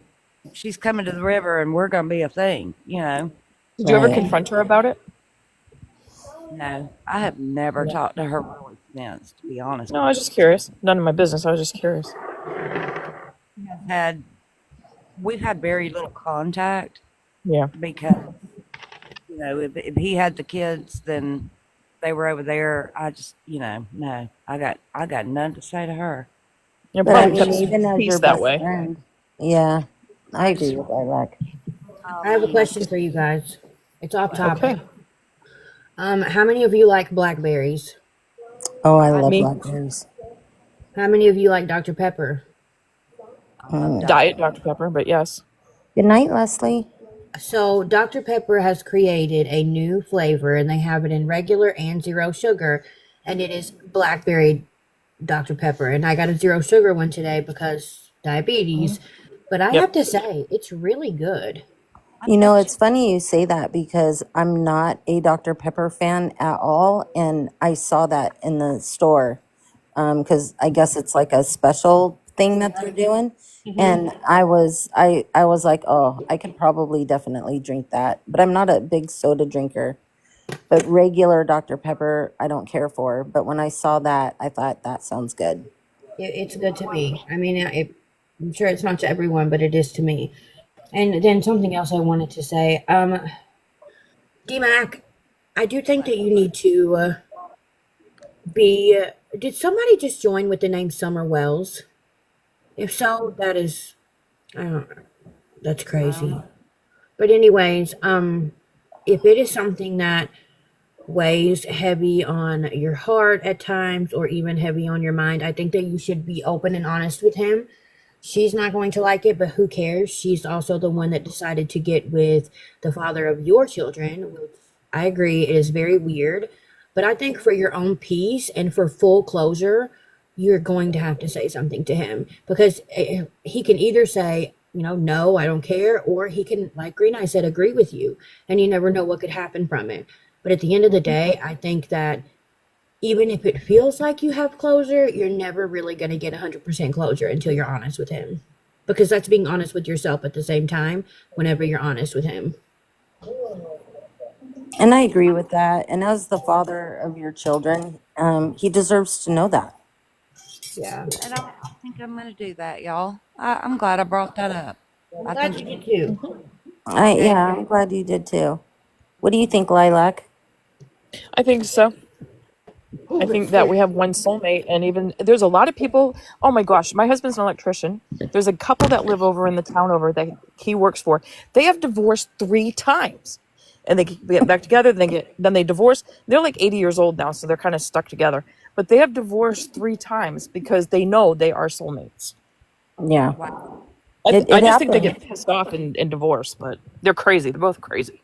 she's coming to the river and we're going to be a thing. Did you ever Right. confront her about it? No, I have never Yeah. talked to her really since, to be honest No, I with was just curious. None of my business. I was just curious. you. We've had very little contact Yeah. because, if he had the kids, then they were over there. I just, no, I got nothing to say to her. It But I probably mean, kept even as peace your that best way. friend. Yeah, I I agree just, with Lilac. I have a question for you guys. It's off topic. Okay. How many of you like blackberries? Oh, I love Me, blackberries. How many of you like Dr. Pepper? I love Diet Dr. Pepper, but yes. Good night, Leslie. So Dr. Pepper has created a new flavor, and they have it in regular and zero sugar, and it is blackberry Dr. Pepper. And I got a zero sugar one today because diabetes. But I Yep. have to say, it's really good. You know, it's funny you say that because I'm not a Dr. Pepper fan at all, and I saw that in the store because I guess it's like a special thing that they're doing. And I was like, oh, I could probably definitely drink that, but I'm not a big soda drinker. But regular Dr. Pepper, I don't care for. But when I saw that, I thought that sounds good. It's good to me. I mean, I'm sure it's not to everyone, but it is to me. And then something else I wanted to say. DMAC, I do think that you need to be. Did somebody just join with the name Summer Wells? If so, that is, I don't know, that's crazy. But anyways, if it is something that weighs heavy on your heart at times, or even heavy on your mind, I think that you should be open and honest with him. She's not going to like it, but who cares? She's also the one that decided to get with the father of your children, which I agree it is very weird. But I think for your own peace and for full closure, you're going to have to say something to him because he can either say, no, I don't care, or he can, like Green Eye said, agree with you, and you never know what could happen from it. But at the end of the day, I think that even if it feels like you have closure, you're never really going to get 100% closure until you're honest with him. Because that's being honest with yourself at the same time whenever you're honest with him. And I agree with that. And as the father of your children, he deserves to know that. Yeah. And I think I'm going to do that, y'all. I'm glad I brought that up. I'm I glad think you did too. I'm glad you did too. What do you think, Lilac? I think so. I think that we have one soulmate, and even there's a lot of people. Oh my gosh, my husband's an electrician. There's a couple that live over in the town over that he works for. They have divorced 3 times, and they get back together. Then they divorce. They're like 80 years old now, so they're kind of stuck together. But they have divorced 3 times because they know they are soulmates. Yeah. wow. I just think they happens. get pissed off and divorce, but they're crazy. They're both crazy.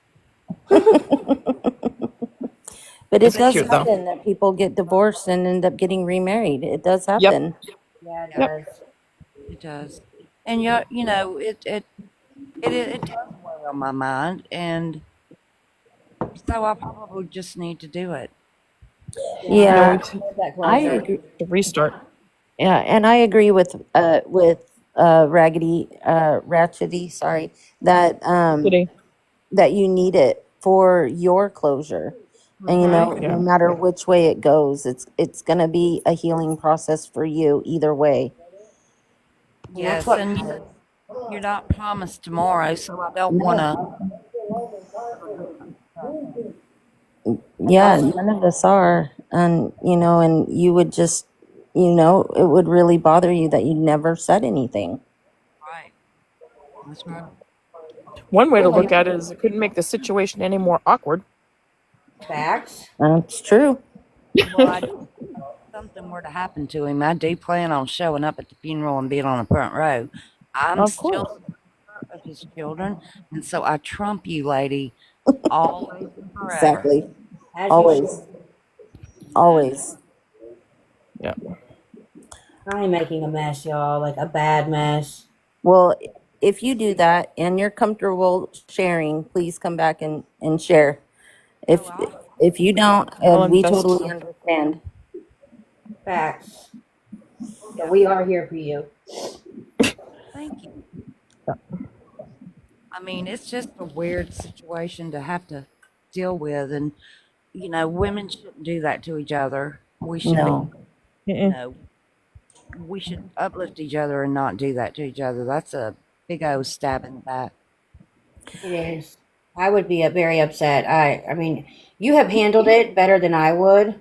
But it It's does cute though. happen that people get divorced and end up getting remarried. It does Yep. happen. Yeah, it Yep. does. It does. And it does weigh on my mind, and so I probably just need to do it. Yeah, That I closure. agree. To restart. Yeah, and I agree with Raggedy Ratchety, sorry, that Kitty. that you need it for your closure. And Yeah. no matter which way it goes, it's gonna be a healing process for you either way. Yes, and you're not promised tomorrow, so I don't want to. Yeah, none of us are. And and you would just it would really bother you that you never said anything. Right. That's right. One way to look at it is it couldn't make the situation any more awkward. Facts. That's true. Well, if something were to happen to him, I do plan on showing up at the funeral and being on the front row. I'm Of still course. of his children, and so I trump you, lady, always and forever. Exactly. As you Always. should. Always. Yeah. I am making a mess, y'all. Like a bad mess. Well, if you do that and you're comfortable sharing, please come back and share. If you don't, I'll we invest. totally understand. Facts. So we are here for you. Thank you. I mean, it's just a weird situation to have to deal with, and women shouldn't do that to each other. We should be, No. we should uplift each other and not do that to each other. That's a big old stab in the back. It is. I would be very upset. I mean, you have handled it better than I would,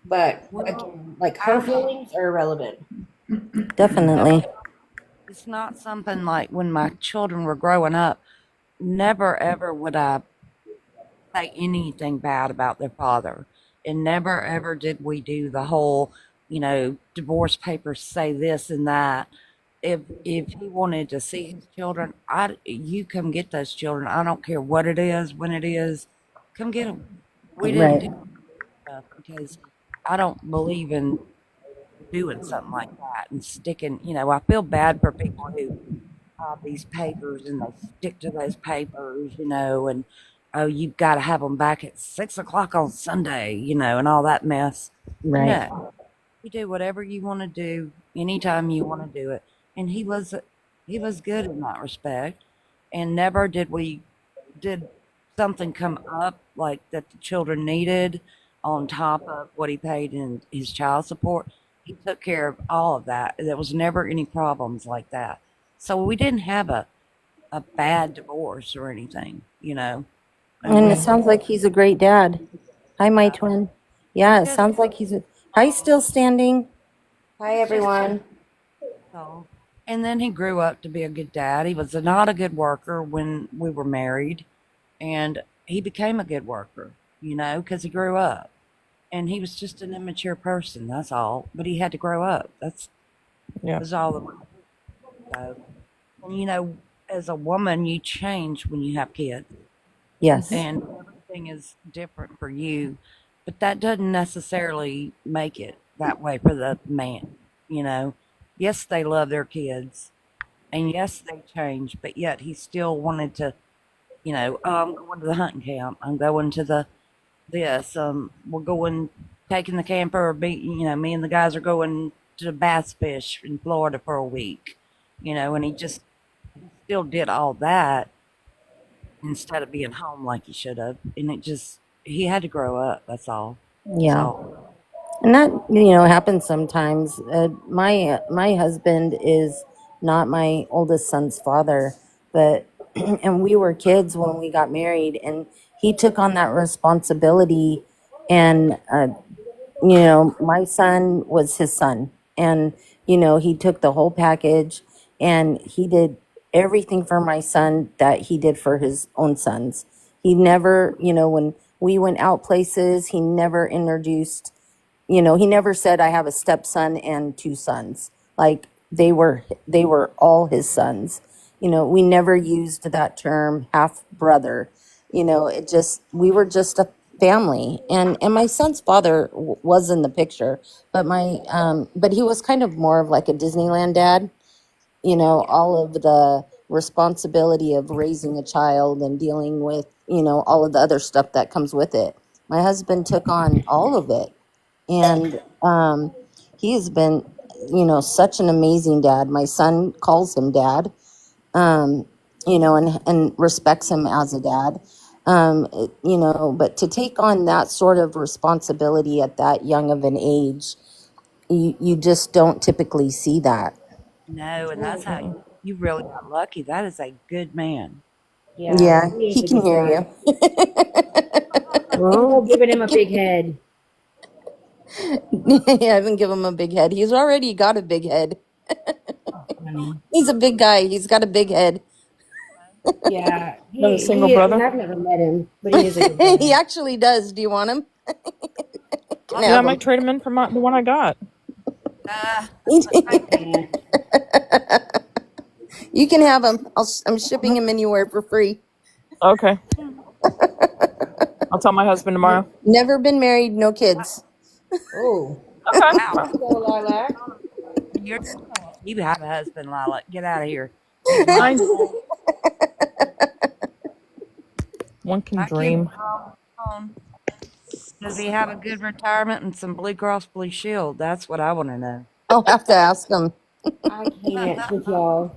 but again, like her feelings are irrelevant. Definitely. It's not something like when my children were growing up, never ever would I say anything bad about their father. And never ever did we do the whole, divorce papers say this and that. If he wanted to see his children, you come get those children. I don't care what it is, when it is, come get them. We didn't Right. do stuff because I don't believe in doing something like that and sticking. I feel bad for people who have these papers and they stick to those papers, and oh, you've got to have them back at 6 o'clock on Sunday, and all that mess. Right. No, you do whatever you want to do anytime you want to do it. And he was good in that respect. And never did something come up like that the children needed on top of what he paid in his child support. He took care of all of that. There was never any problems like that. So we didn't have a bad divorce or anything, And it sounds like he's a great dad. Hi, my twin. Yeah, it sounds like he's hi, still standing. Hi, everyone. So, and then he grew up to be a good dad. He was not a good worker when we were married, and he became a good worker, because he grew up. And he was just an immature person, that's all. But he had to grow up. That's all that was. So, and as a woman, you change when you have kids. Yes. And everything is different for you, but that doesn't necessarily make it that way for the man. Yes, they love their kids, and yes, they change, but yet he still wanted to, oh, I'm going to the hunting camp. I'm going to we're going taking the camper. Me and the guys are going to bass fish in Florida for a week. And he just still did all that instead of being home like he should have. And he had to grow up. That's all. Yeah. So, And that happens sometimes. My husband is not my oldest son's father, but and we were kids when we got married, and he took on that responsibility. And my son was his son, and he took the whole package, and he did everything for my son that he did for his own sons. He never, when we went out places, he never introduced. He never said I have a stepson and two sons. Like they were all his sons. We never used that term half brother. We were just a family. And my son's father was in the picture, but but he was kind of more of like a Disneyland dad. All of the responsibility of raising a child and dealing with, all of the other stuff that comes with it. My husband took on all of it. And he has been, such an amazing dad. My son calls him dad, and respects him as a dad. But to take on that sort of responsibility at that young of an age, you just don't typically see that. no, and that's how you really got lucky. That is a good man. Yeah, he is he a can good hear guy. you. We're giving him a big head. Yeah, I haven't given him a big head. He's already got a big head. He's a big guy. He's got a big head. Yeah, Another he single is, and brother. I've never met him, but he is a good guy. He actually does. Do you want him? Can Yeah, I have might him. trade him in for the one I got. Yeah. You can have him. I'm shipping him anywhere for free. Okay. I'll tell my husband tomorrow. Never been married, no kids. Oh, Okay. Wow. go Lilac. You have a husband, Lila. Get out of here. He's mine. One can My kids dream. are all on the phone. Does he have a good retirement and some Blue Cross Blue Shield? That's what I want to know. I'll have to ask him. I can't with y'all.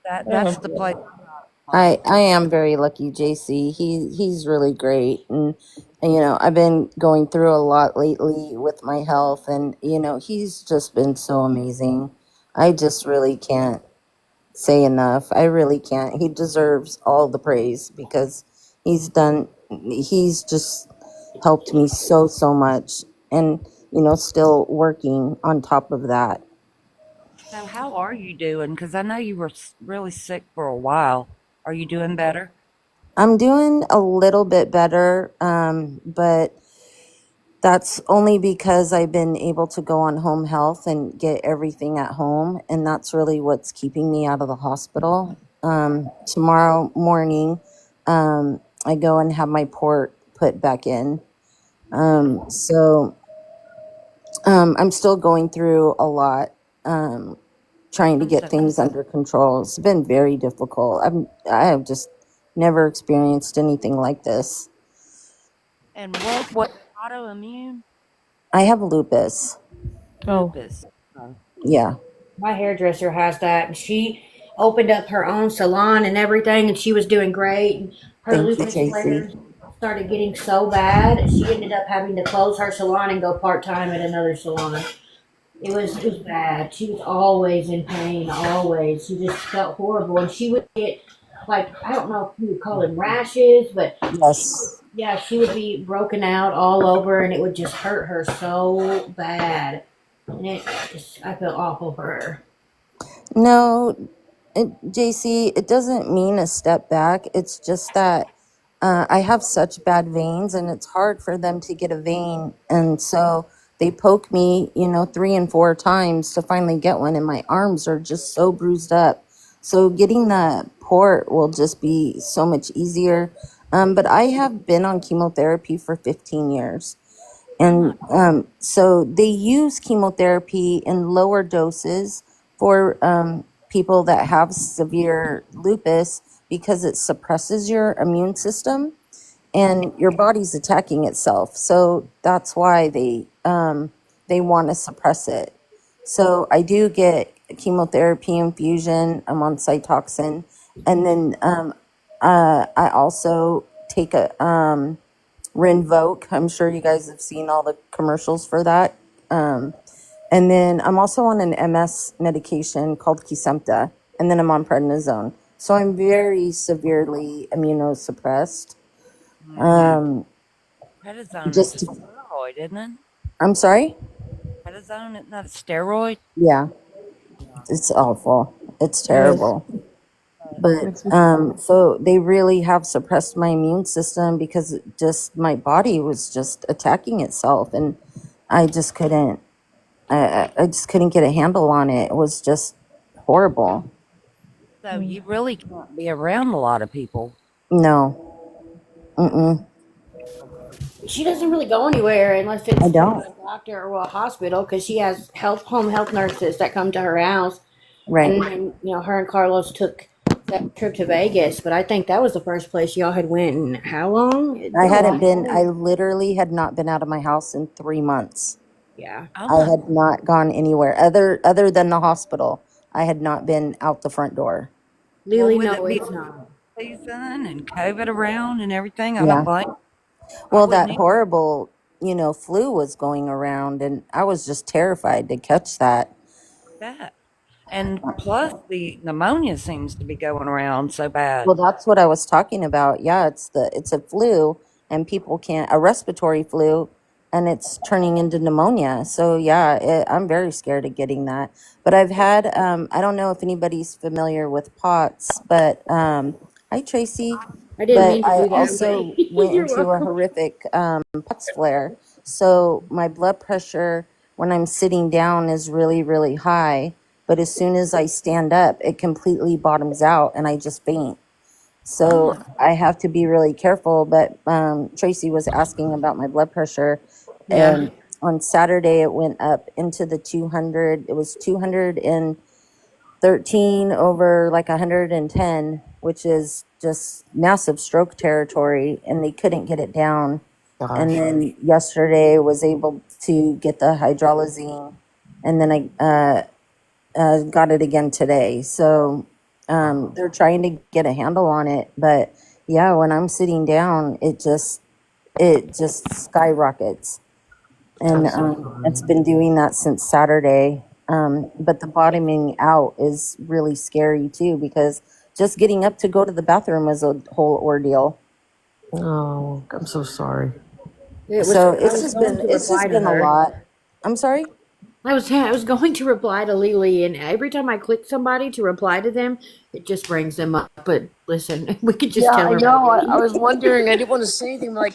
That's the place. I am very lucky, JC. He's really great, and I've been going through a lot lately with my health, and he's just been so amazing. I just really can't say enough. I really can't. He deserves all the praise because he's just helped me so much, and still working on top of that. So, how are you doing? Because I know you were really sick for a while. Are you doing better? I'm doing a little bit better, but that's only because I've been able to go on home health and get everything at home, and that's really what's keeping me out of the hospital. Tomorrow morning, I go and have my port put back in. So I'm still going through a lot, trying to I'm get so things under control. It's been very difficult. I have just never experienced anything like this. And what autoimmune? I have lupus. Oh, Lupus. Oh, Yeah. My hairdresser has that, and she opened up her own salon and everything, and she was doing great. And her Thank you, lupus Tracy. flares started getting so bad, she ended up having to close her salon and go part time at another salon. It was bad. She was always in pain, always. She just felt horrible, and she would get like I don't know if you would call them rashes, but Yes. yeah, she would be broken out all over, and it would just hurt her so bad. And I feel awful for her. No, JC, it doesn't mean a step back. It's just that I have such bad veins, and it's hard for them to get a vein. And so they poke me, 3 and 4 times to finally get one, and my arms are just so bruised up. So getting the port will just be so much easier. But I have been on chemotherapy for 15 years. And so they use chemotherapy in lower doses for people that have severe lupus because it suppresses your immune system and your body's attacking itself. So that's why they want to suppress it. So I do get chemotherapy infusion. I'm on Cytoxin, and then I also take a Rinvoq. I'm sure you guys have seen all the commercials for that. And then I'm also on an MS medication called Kesimpta, and then I'm on prednisone. So I'm very severely immunosuppressed. Um, prednisone is just a to, steroid, isn't it? I'm sorry. Prednisone isn't that a steroid? Yeah, it's awful. It's it is. terrible. But Makes me. so they really have suppressed my immune system because my body was just attacking itself, and I just couldn't. I just couldn't get a handle on it. It was just horrible. So you really can't be around a lot of people. No, mm-mm, She doesn't really go anywhere unless I it's don't. a doctor or a hospital because she has home health nurses that come to her house. Right. And then, her and Carlos took that trip to Vegas, but I think that was the first place y'all had went in how long? It's I been a hadn't long been. I time. literally had not been out of my house in 3 months. Yeah. Oh I my! had not gone anywhere other than the hospital. I had not been out the front door. Well, Lily, with no, it being it's not. season and COVID around and everything, I don't Yeah. blame. I Well, wouldn't that eat horrible, flu was going around, and I was just terrified to catch that. that. And plus, the pneumonia seems to be going around so bad. Well, that's what I was talking about. Yeah, it's a flu, and people can't a respiratory flu, and it's turning into pneumonia. So yeah, I'm very scared of getting that. But I've had I don't know if anybody's familiar with POTS, but hi Tracy. I didn't But mean to I do that, but also went you're into a welcome. horrific POTS flare. So my blood pressure when I'm sitting down is really high. But as soon as I stand up, it completely bottoms out and I just faint. Oh So my! I have to be really careful. But Tracy was asking about my blood pressure. Yeah. And on Saturday, it went up into the 200. It was 213 over like 110, which is just massive stroke territory. And they couldn't get it down. And Gosh. then yesterday was able to get the hydralazine, and then I got it again today. So they're trying to get a handle on it. But yeah, when I'm sitting down, it just skyrockets, and it's been doing that since Saturday. But the bottoming out is really scary too, because just getting up to go to the bathroom is a whole ordeal. Oh, I'm so sorry. So I it's was just going been to it's reply just to been a her. lot. I'm sorry. I was going to reply to Lily, and every time I click somebody to reply to them, it just brings them up. But listen, we could just Yeah, tell I her know. about I me. was wondering. I didn't want to say anything. Like,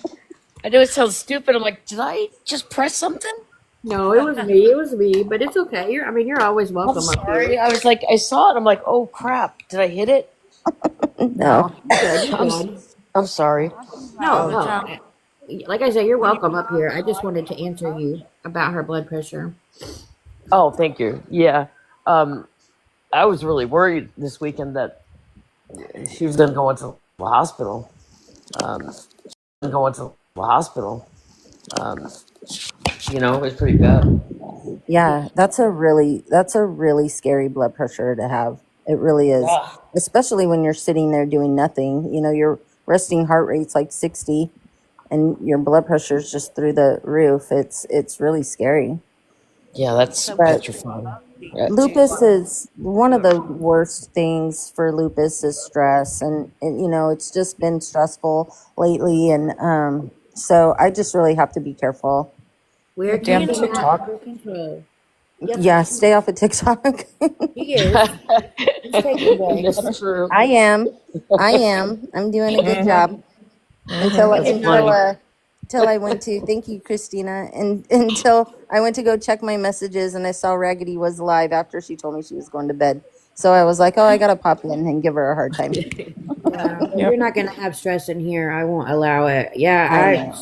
I know it sounds stupid. I'm like, did I just press something? No, it was me. It was me. But it's okay. You're always I'm welcome up sorry. here. I was like, I saw it. I'm like, oh crap, did I hit it? No. No, you're good. You're I'm good. I'm sorry. I do that No, all the no. time. Like I said, you're When you welcome up here. I just wanted to answer you about her blood pressure. Oh, thank you. Yeah. Um, I was really worried this weekend that she was going to go into the hospital. Um, going to the hospital. Um, it was pretty bad. Yeah, that's a really scary blood pressure to have. It really is. Yeah. Especially when you're sitting there doing nothing. Your resting heart rate's like 60 and your blood pressure's just through the roof. It's really scary. Yeah, that's so But petrifying. too. lupus is one of the worst things for lupus is stress, and it's just been stressful lately, and so I just really have to be careful. We're That damn keeping that TikTok. under control. Yep, Yeah, stay off of TikTok. he is. He's taking breaks. That's true. I am. I'm doing a good Mm-hmm. job until Mm-hmm. That's Good night. until I went to thank you, Christina, and until I went to go check my messages and I saw Raggedy was live after she told me she was going to bed. So I was like, oh, I gotta pop in and give her a hard time. Yeah, Yep. you're not gonna have stress in here. I won't allow it. Yeah, I know.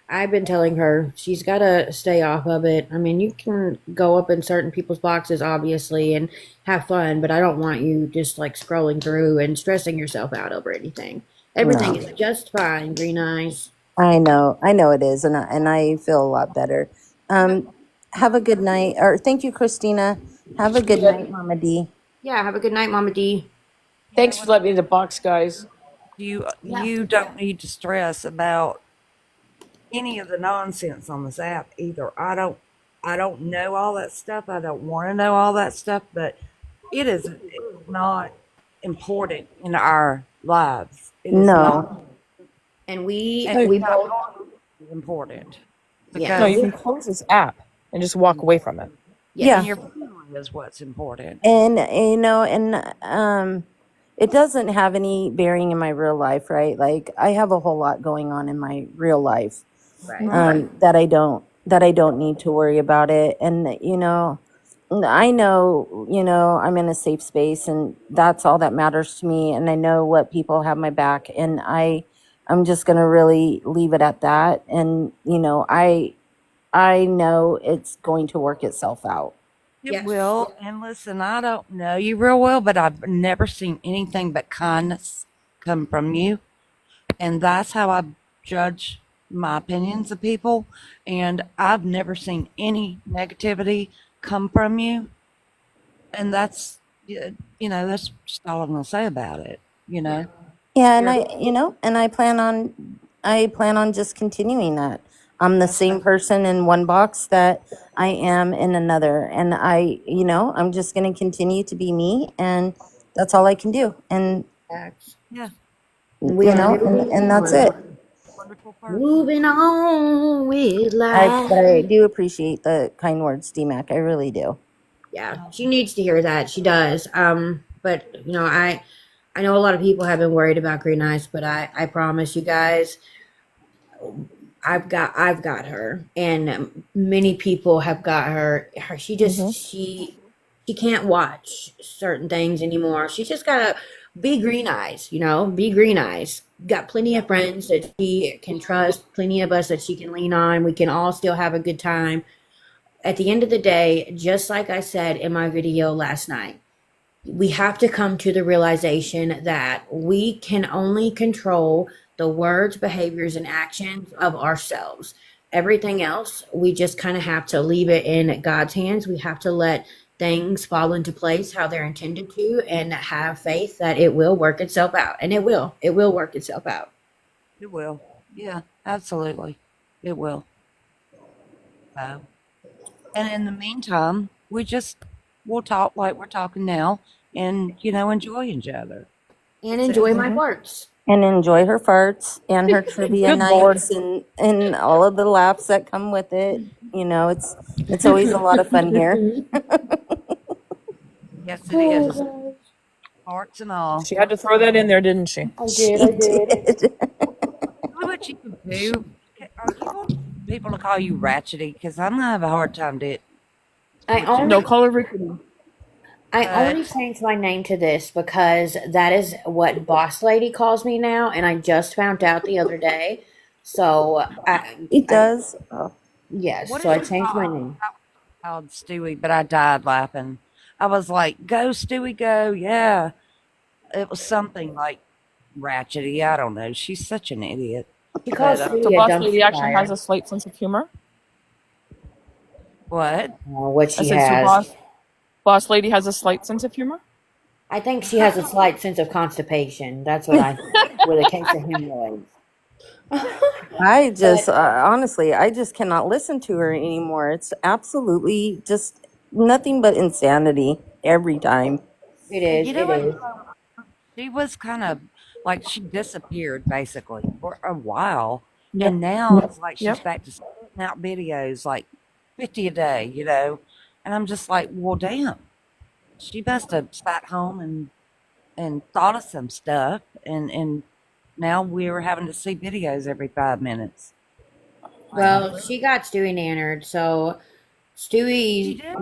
I've been telling her she's gotta stay off of it. I mean, you can go up in certain people's boxes, obviously, and have fun, but I don't want you just like scrolling through and stressing yourself out over anything. Everything No, is just fine, Green Eyes. I know it is, and I feel a lot better. Um, have a good night, or thank you, Christina. Have a good night, Mama D. Yeah, have a good night, Mama D. Thanks for letting me in the box, guys. Yeah. You don't need to stress about any of the nonsense on this app either. I don't know all that stuff. I don't want to know all that stuff, but it's not important in our lives. It is not, No, And we and we it's not both going to be important yeah, No, because you can close this app and just walk away from it. yeah. and yes. your family is what's important. And it doesn't have any bearing in my real life, right? Like I have a whole lot going on in my real life, Right. Right. that I don't need to worry about it. And I know, I'm in a safe space, and that's all that matters to me. And I know what people have my back, and I'm just gonna really leave it at that. And I know it's going to work itself out. It Yes. will. And listen, I don't know you real well, but I've never seen anything but kindness come from you. And that's how I judge my opinions of people. And I've never seen any negativity come from you. And that's just all I'm going to say about it. Yeah, and You're, I plan on just continuing that. I'm the same person in one box that I am in another, and I'm just going to continue to be me, and that's all I can do. And Facts. yeah, We you are know, and that's it. wonderful person. moving on with But I life. do appreciate the kind words, DMAC. I really do. Yeah, she needs to hear that. She does. But I know a lot of people have been worried about Green Eyes, but I promise you guys, I've got her, and many people have got her. She just Mm-hmm. she can't watch certain things anymore. She's just gotta be Green Eyes, be Green Eyes. Got plenty of friends that she can trust, plenty of us that she can lean on. We can all still have a good time. At the end of the day, just like I said in my video last night, we have to come to the realization that we can only control the words, behaviors, and actions of ourselves. Everything else, we just kind of have to leave it in God's hands. We have to let things fall into place how they're intended to and have faith that it will work itself out. And it will. It will work itself out. It will. Yeah, absolutely. It will. So, and in the meantime, we'll talk like we're talking now and, enjoy each other. And enjoy my Mhm. farts. And enjoy her farts and her trivia Good Lord. nights and all of the laughs that come with it. It's always a lot of fun here. Yes, it is. Hearts and all. She had to throw that in there, didn't she? She did. You know what you can do? Are you want people to call you ratchety? Because I'm gonna have a hard time doing it. No, call her Rickety. I only changed my name to this because that is what Boss Lady calls me now, and I just found out the other day. So It does. Oh. yes, What so I is it changed my called? name. Called Stewie, but I died laughing. I was like, "Go Stewie, go!" Yeah, it was something like ratchety. I don't know. She's such an idiot. She calls But, Stewie So a Boss Lady dumpster actually has fire. a slight sense of humor. what? What I she said, so has. Boss Lady has a slight sense of humor? I think she has a slight sense of constipation. That's what I think, with a case of hemorrhoids. I just, But honestly, I just cannot listen to her anymore. It's absolutely just nothing but insanity every time. it is, You know it what? is. She was kind of like she disappeared basically for a while, Yep. and now it's like she's Yep. back to spitting out videos like 50 a day, and I'm just like, well, damn, she must have sat home and thought of some stuff, and now we're having to see videos every 5 minutes. Well, she got Stewie nannered, so She Stewie's did?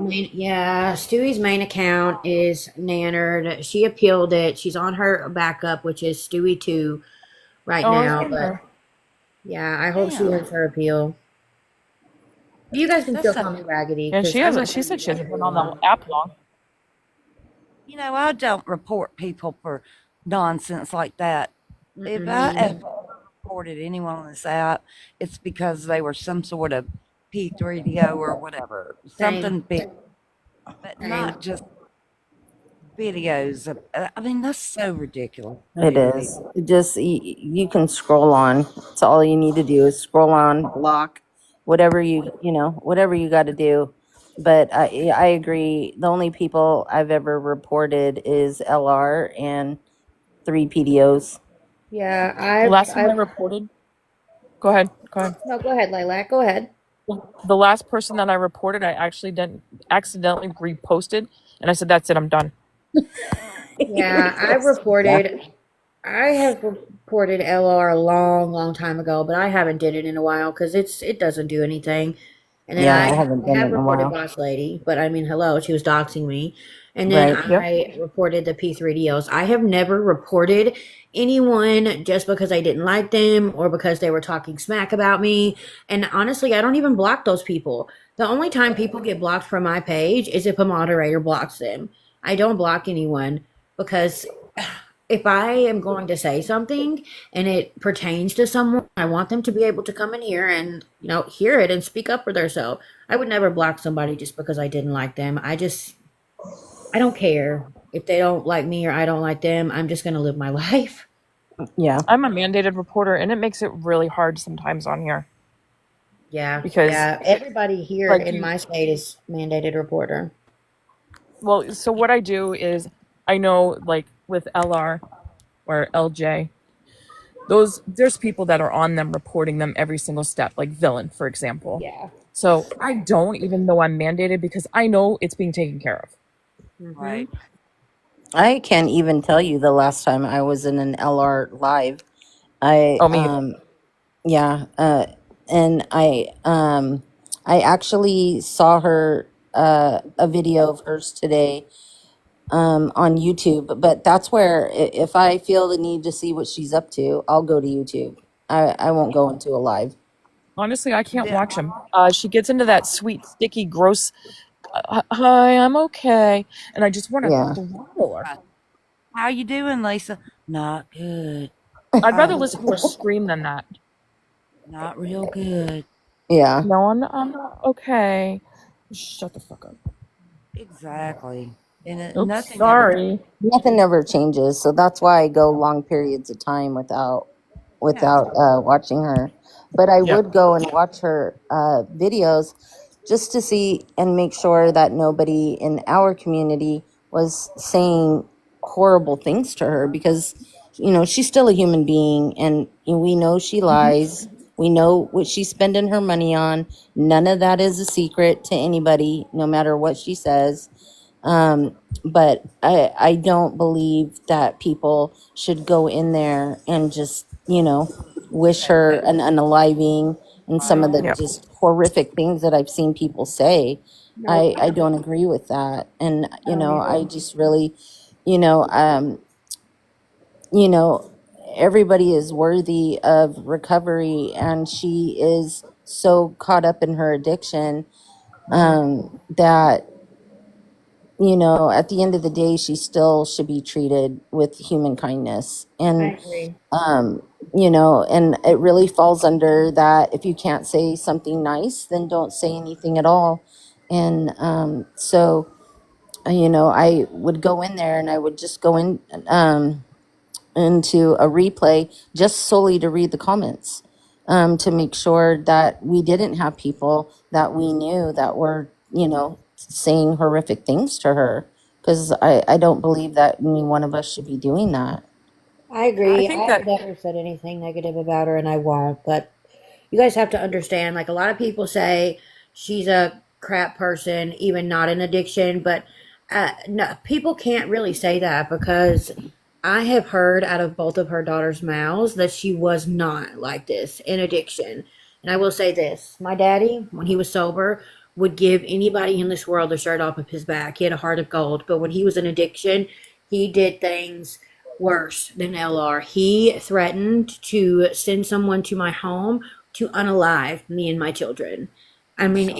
Stewie's main account is nannered. She appealed it. She's on her backup, which is Stewie 2 right Oh, now. I But her. yeah, I hope she Damn, wins her appeal. You guys can that's still a. call me Raggedy And because I'm not she going to said be she hasn't very been on the long. app long. I don't report people for nonsense like that. If I Mm-mm. ever reported anyone on this app, it's because they were some sort of P3DO or whatever, something Same, big, but same. not just videos of. I mean, that's so ridiculous. I It do believe is. It just, you can scroll on. It's all you need to do is scroll on, block, whatever you got to do. But I agree. The only people I've ever reported is LR and 3 PDOs. Yeah, The last time I I've. reported, go ahead. No, go ahead, Lilac. Go ahead. The last person that I reported, I actually didn't accidentally reposted, and I said, "That's it, I'm done." Yeah, Yeah. I have reported LR a long, long time ago, but I haven't did it in a while because it doesn't do anything. And then Yeah, I haven't I done it have in a reported while. Boss Lady, but I mean, hello, she was doxing me. And then Right. Yep. I reported the P3DOs. I have never reported anyone just because I didn't like them or because they were talking smack about me. And honestly, I don't even block those people. The only time people get blocked from my page is if a moderator blocks them. I don't block anyone because if I am going to say something and it pertains to someone, I want them to be able to come in here and, hear it and speak up for themselves. I would never block somebody just because I didn't like them. I don't care if they don't like me or I don't like them. I'm just going to live my life. Yeah. I'm a mandated reporter, and it makes it really hard sometimes on here Yeah. because, Yeah. Everybody here like, in my state is mandated reporter. well, so what I do is I know, like, with LR or LJ, there's people that are on them reporting them every single step, like Villain, for example. Yeah. So I don't, even though I'm mandated, because I know it's being taken care of. right. I can't even tell you the last time I was in an LR live. I Oh, me either. Yeah, and I actually saw her a video of hers today on YouTube, but that's where if I feel the need to see what she's up to, I'll go to YouTube. I won't go into a live. Honestly, I can't Yeah. watch him. She gets into that sweet, sticky, gross, hi, I'm okay. And I just want to Yeah. throttle her. How you doing, Lisa? Not good. I'd rather Oh, listen to her scream than that. not real good. Yeah. No, I'm not okay. Shut the fuck up. Exactly. And Oops, nothing ever. sorry. Nothing ever changes, so that's why I go long periods of time Yeah. without watching her. But I Yep. would go and watch her videos just to see and make sure that nobody in our community was saying horrible things to her, because she's still a human being, and we know she lies. We know what she's spending her money on. None of that is a secret to anybody, no matter what she says. But I don't believe that people should go in there and just, wish Say her that. an unaliving, and some Right. of the Yep. just horrific things that I've seen people say. Nope. I don't agree with that. And, I don't I either. just really, you know, um, you know, everybody is worthy of recovery, and she is so caught up in her addiction, that at the end of the day, she still should be treated with human kindness. I And, agree. and it really falls under that: if you can't say something nice, then don't say anything at all. And so, I would go in there and I would just go into a replay just solely to read the comments, to make sure that we didn't have people that we knew that were, saying horrific things to her. Because I don't believe that any one of us should be doing that. I I agree. think I've that never said anything negative about her, and I won't. But you guys have to understand, like, a lot of people say she's a crap person, even not in addiction. But no, people can't really say that, because I have heard out of both of her daughters' mouths that she was not like this in addiction. And I will say this: my daddy, when he was sober, would give anybody in this world the shirt off of his back. He had a heart of gold. But when he was in addiction, he did things worse than LR. He threatened to send someone to my home to unalive me and my children. I mean,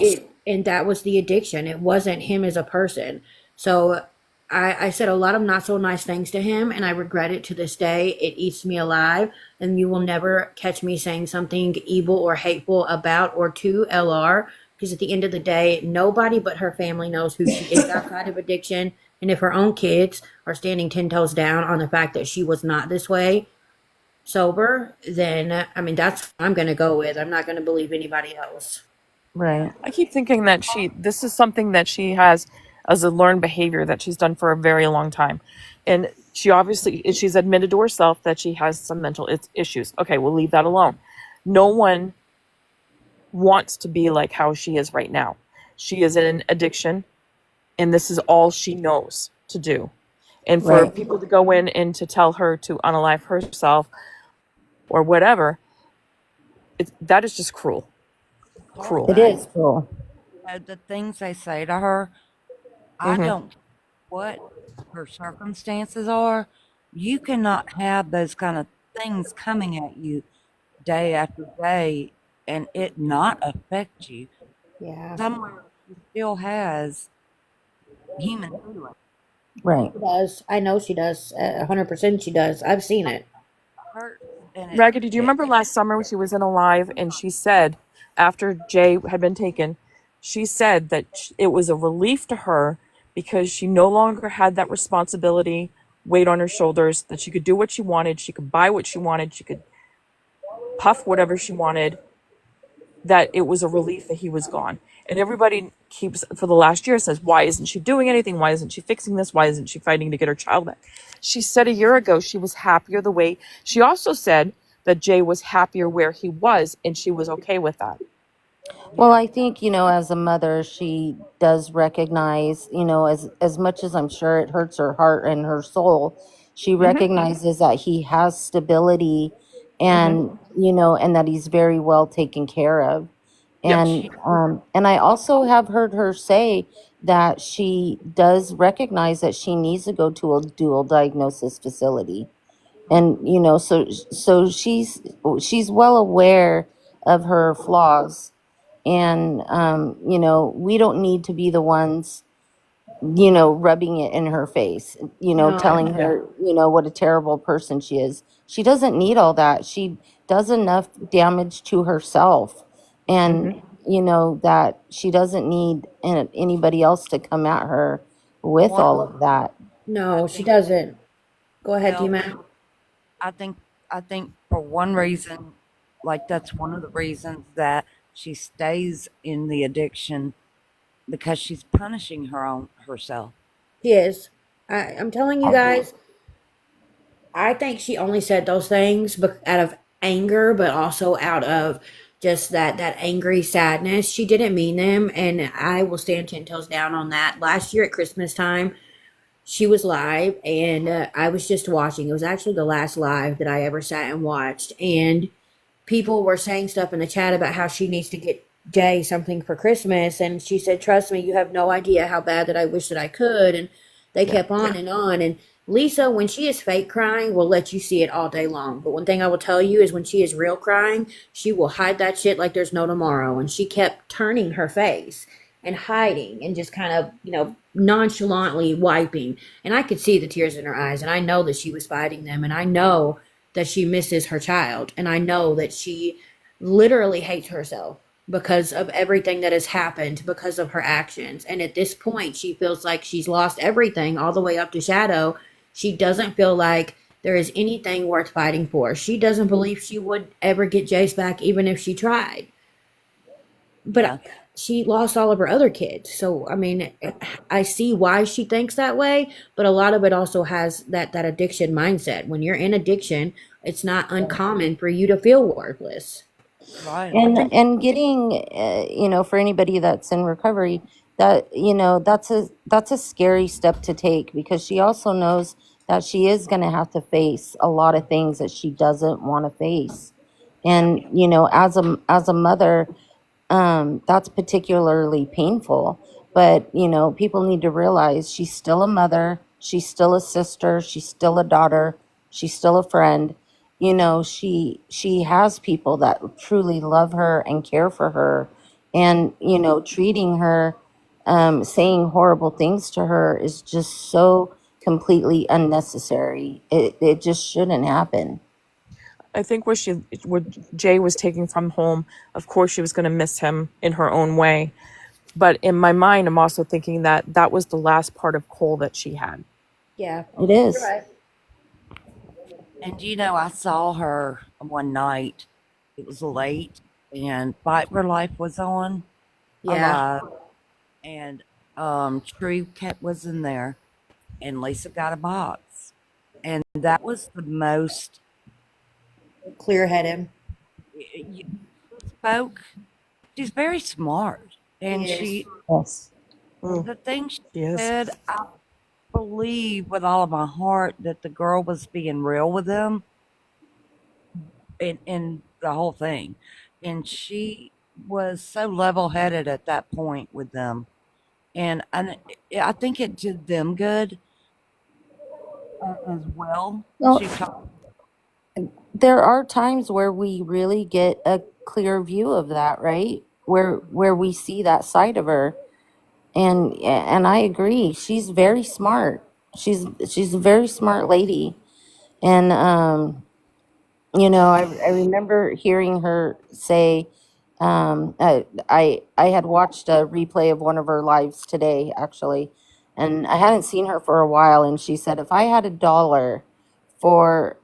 and that was the addiction. It wasn't him as a person. So I said a lot of not so nice things to him, and I regret it to this day. It eats me alive, and you will never catch me saying something evil or hateful about or to LR, because at the end of the day, nobody but her family knows who she is outside of addiction. And if her own kids are standing 10 toes down on the fact that she was not this way sober, then I mean, that's what I'm going to go with. I'm not going to believe anybody else. Yeah. Right. I keep thinking that this is something that she has as a learned behavior that she's done for a very long time. And she's admitted to herself that she has some mental issues. Okay, we'll leave that alone. No one wants to be like how she is right now. She is in addiction, and this is all she knows to do. And for Right. people to go in and to tell her to unalive herself or whatever, that is just cruel. Part of Cruel. It that, is cool. the things they say to her, I Hmm. don't care what her circumstances are. You cannot have those kind of things coming at you day after day and it not affect you. Yeah, Somewhere she still has human feeling. Right. she does. I know she does. 100% she does. I've seen it. Hurt and Raggedy, do you remember last summer when she was in a live and she said, after Jay had been taken, she said that it was a relief to her because she no longer had that responsibility weight on her shoulders, that she could do what she wanted, she could buy what she wanted, she could puff whatever she wanted, that it was a relief that he was gone. And everybody keeps, for the last year, says, why isn't she doing anything? Why isn't she fixing this? Why isn't she fighting to get her child back? She said a year ago she was happier the way, she also said that Jay was happier where he was, and she was okay with that. Well, yeah, I think, as a mother, she does recognize, as much as I'm sure it hurts her heart and her soul, she Hmm. recognizes that he has stability, Hmm. and that he's very well taken care of. Yep. And I also have heard her say that she does recognize that she needs to go to a dual diagnosis facility. And so she's well aware of her flaws. And we don't need to be the ones rubbing it in her face, No. telling her, what a terrible person she is. She doesn't need all that. She does enough damage to herself. And, that she doesn't need anybody else to come at her with One, all of that. I No, she think, doesn't. Go ahead, well, T-Mac. I think, I think for one reason, like that's one of the reasons that she stays in the addiction because she's punishing herself. She is. I'm telling you guys, I think she only said those things out of anger, but also out of just that angry sadness. She didn't mean them, and I will stand 10 toes down on that. Last year at Christmas time, she was live, and I was just watching. It was actually the last live that I ever sat and watched, and people were saying stuff in the chat about how she needs to get Jay something for Christmas, and she said, "Trust me, you have no idea how bad that I wish that I could." And they kept on and on. And Lisa, when she is fake crying, will let you see it all day long. But one thing I will tell you is when she is real crying, she will hide that shit like there's no tomorrow. And she kept turning her face and hiding and just kind of, nonchalantly wiping. And I could see the tears in her eyes. And I know that she was fighting them. And I know that she misses her child. And I know that she literally hates herself because of everything that has happened because of her actions. And at this point, she feels like she's lost everything all the way up to Shadow. She doesn't feel like there is anything worth fighting for. She doesn't believe she would ever get Jace back, even if she tried. But Yeah. she lost all of her other kids. So, I mean, I see why she thinks that way, but a lot of it also has that addiction mindset. When you're in addiction, it's not uncommon for you to feel worthless. Right. And getting, for anybody that's in recovery, that, that's a scary step to take, because she also knows that she is going to have to face a lot of things that she doesn't want to face. And, as a mother, that's particularly painful. But, people need to realize she's still a mother, she's still a sister, she's still a daughter, she's still a friend. She has people that truly love her and care for her. And, treating her, saying horrible things to her is just so completely unnecessary. It just shouldn't happen. I think what Jay was taking from home, of course she was going to miss him in her own way. But in my mind, I'm also thinking that that was the last part of Cole that she had. Yeah. It is. You're right. And I saw her one night. It was late, and Fight for Life was on. Yeah. Alive. And True Cat was in there, and Lisa got a box. And that was the most Clear headed. you spoke. She's very smart, and Yes. she Yes. the thing she She is. said, I believe with all of my heart that the girl was being real with them in the whole thing, and she was so level headed at that point with them, and I think it did them good as well. Well, She talked. there are times where we really get a clear view of that, right? Where we see that side of her. And I agree. She's very smart. She's a very smart lady. And I remember hearing her say, I had watched a replay of one of her lives today, actually, and I hadn't seen her for a while, and she said, if I had $1 for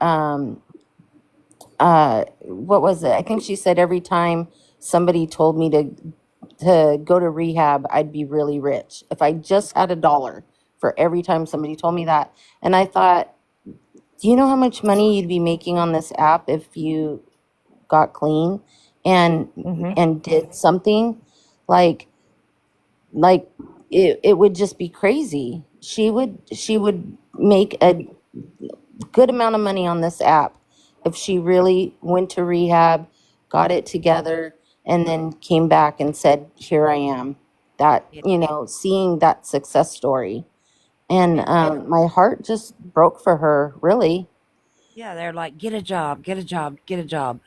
what was it? I think she said every time somebody told me to go to rehab, I'd be really rich. If I just had $1 for every time somebody told me that. And I thought, do you know how much money you'd be making on this app if you got clean and did something? Like it would just be crazy. She would make a good amount of money on this app if she really went to rehab, got it together, and then came back and said, here I am. That, seeing that success story. And my heart just broke for her, really. Yeah, they're like, get a job, get a job, get a job.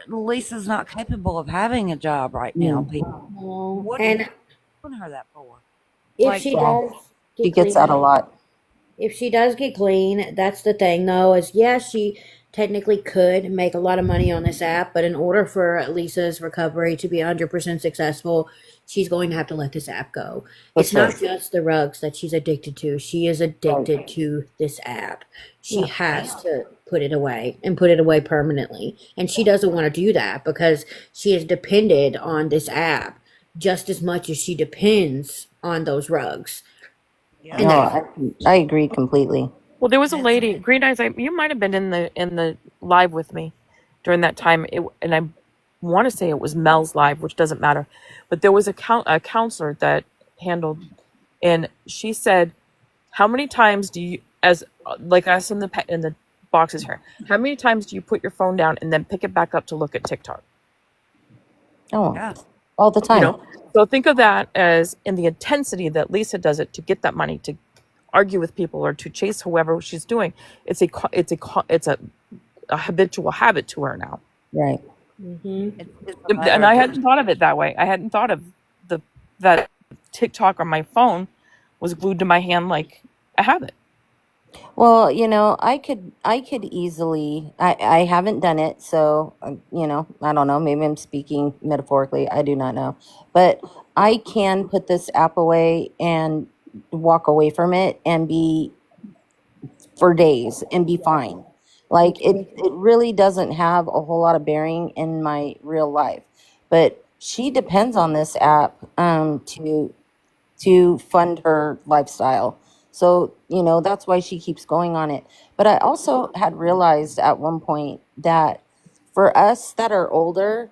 Lisa's not capable of having a job right now, people. No. What are And you doing her that for? If Like, she Yeah, does she get gets that a clean, lot. if she does get clean, that's the thing though, is yeah, she technically could make a lot of money on this app, but in order for Lisa's recovery to be 100% successful, she's going to have to let this app go. For It's sure. not just the rugs that she's addicted to. She is Right. addicted to this app. She Yeah. has to put it away and put it away permanently. And she doesn't want to do that because she is dependent on this app just as much as she depends on those rugs. yeah, And No, that I agree completely. Well, there was a that's lady, Green Eyes. You might have been in the live with me during that time, and I want to say it was Mel's live, which doesn't matter. But there was a counselor that handled, and she said, "How many times do you, as like us in the boxes here, how many times do you put your phone down and then pick it back up to look at TikTok? Oh, yeah, all the You time. know, so think of that as in the intensity that Lisa does it to get that money to argue with people or to chase whoever she's doing. It's a habitual habit to her now. Right. it's a matter And of I just hadn't thought of it that way. I hadn't thought of that TikTok on my phone was glued to my hand like a habit. Well, I could easily, I haven't done it, so, I don't know, maybe I'm speaking metaphorically, I do not know. But I can put this app away and walk away from it and be for days and be fine. Like it really doesn't have a whole lot of bearing in my real life. But she depends on this app to fund her lifestyle. So, that's why she keeps going on it. But I also had realized at one point that for us that are older,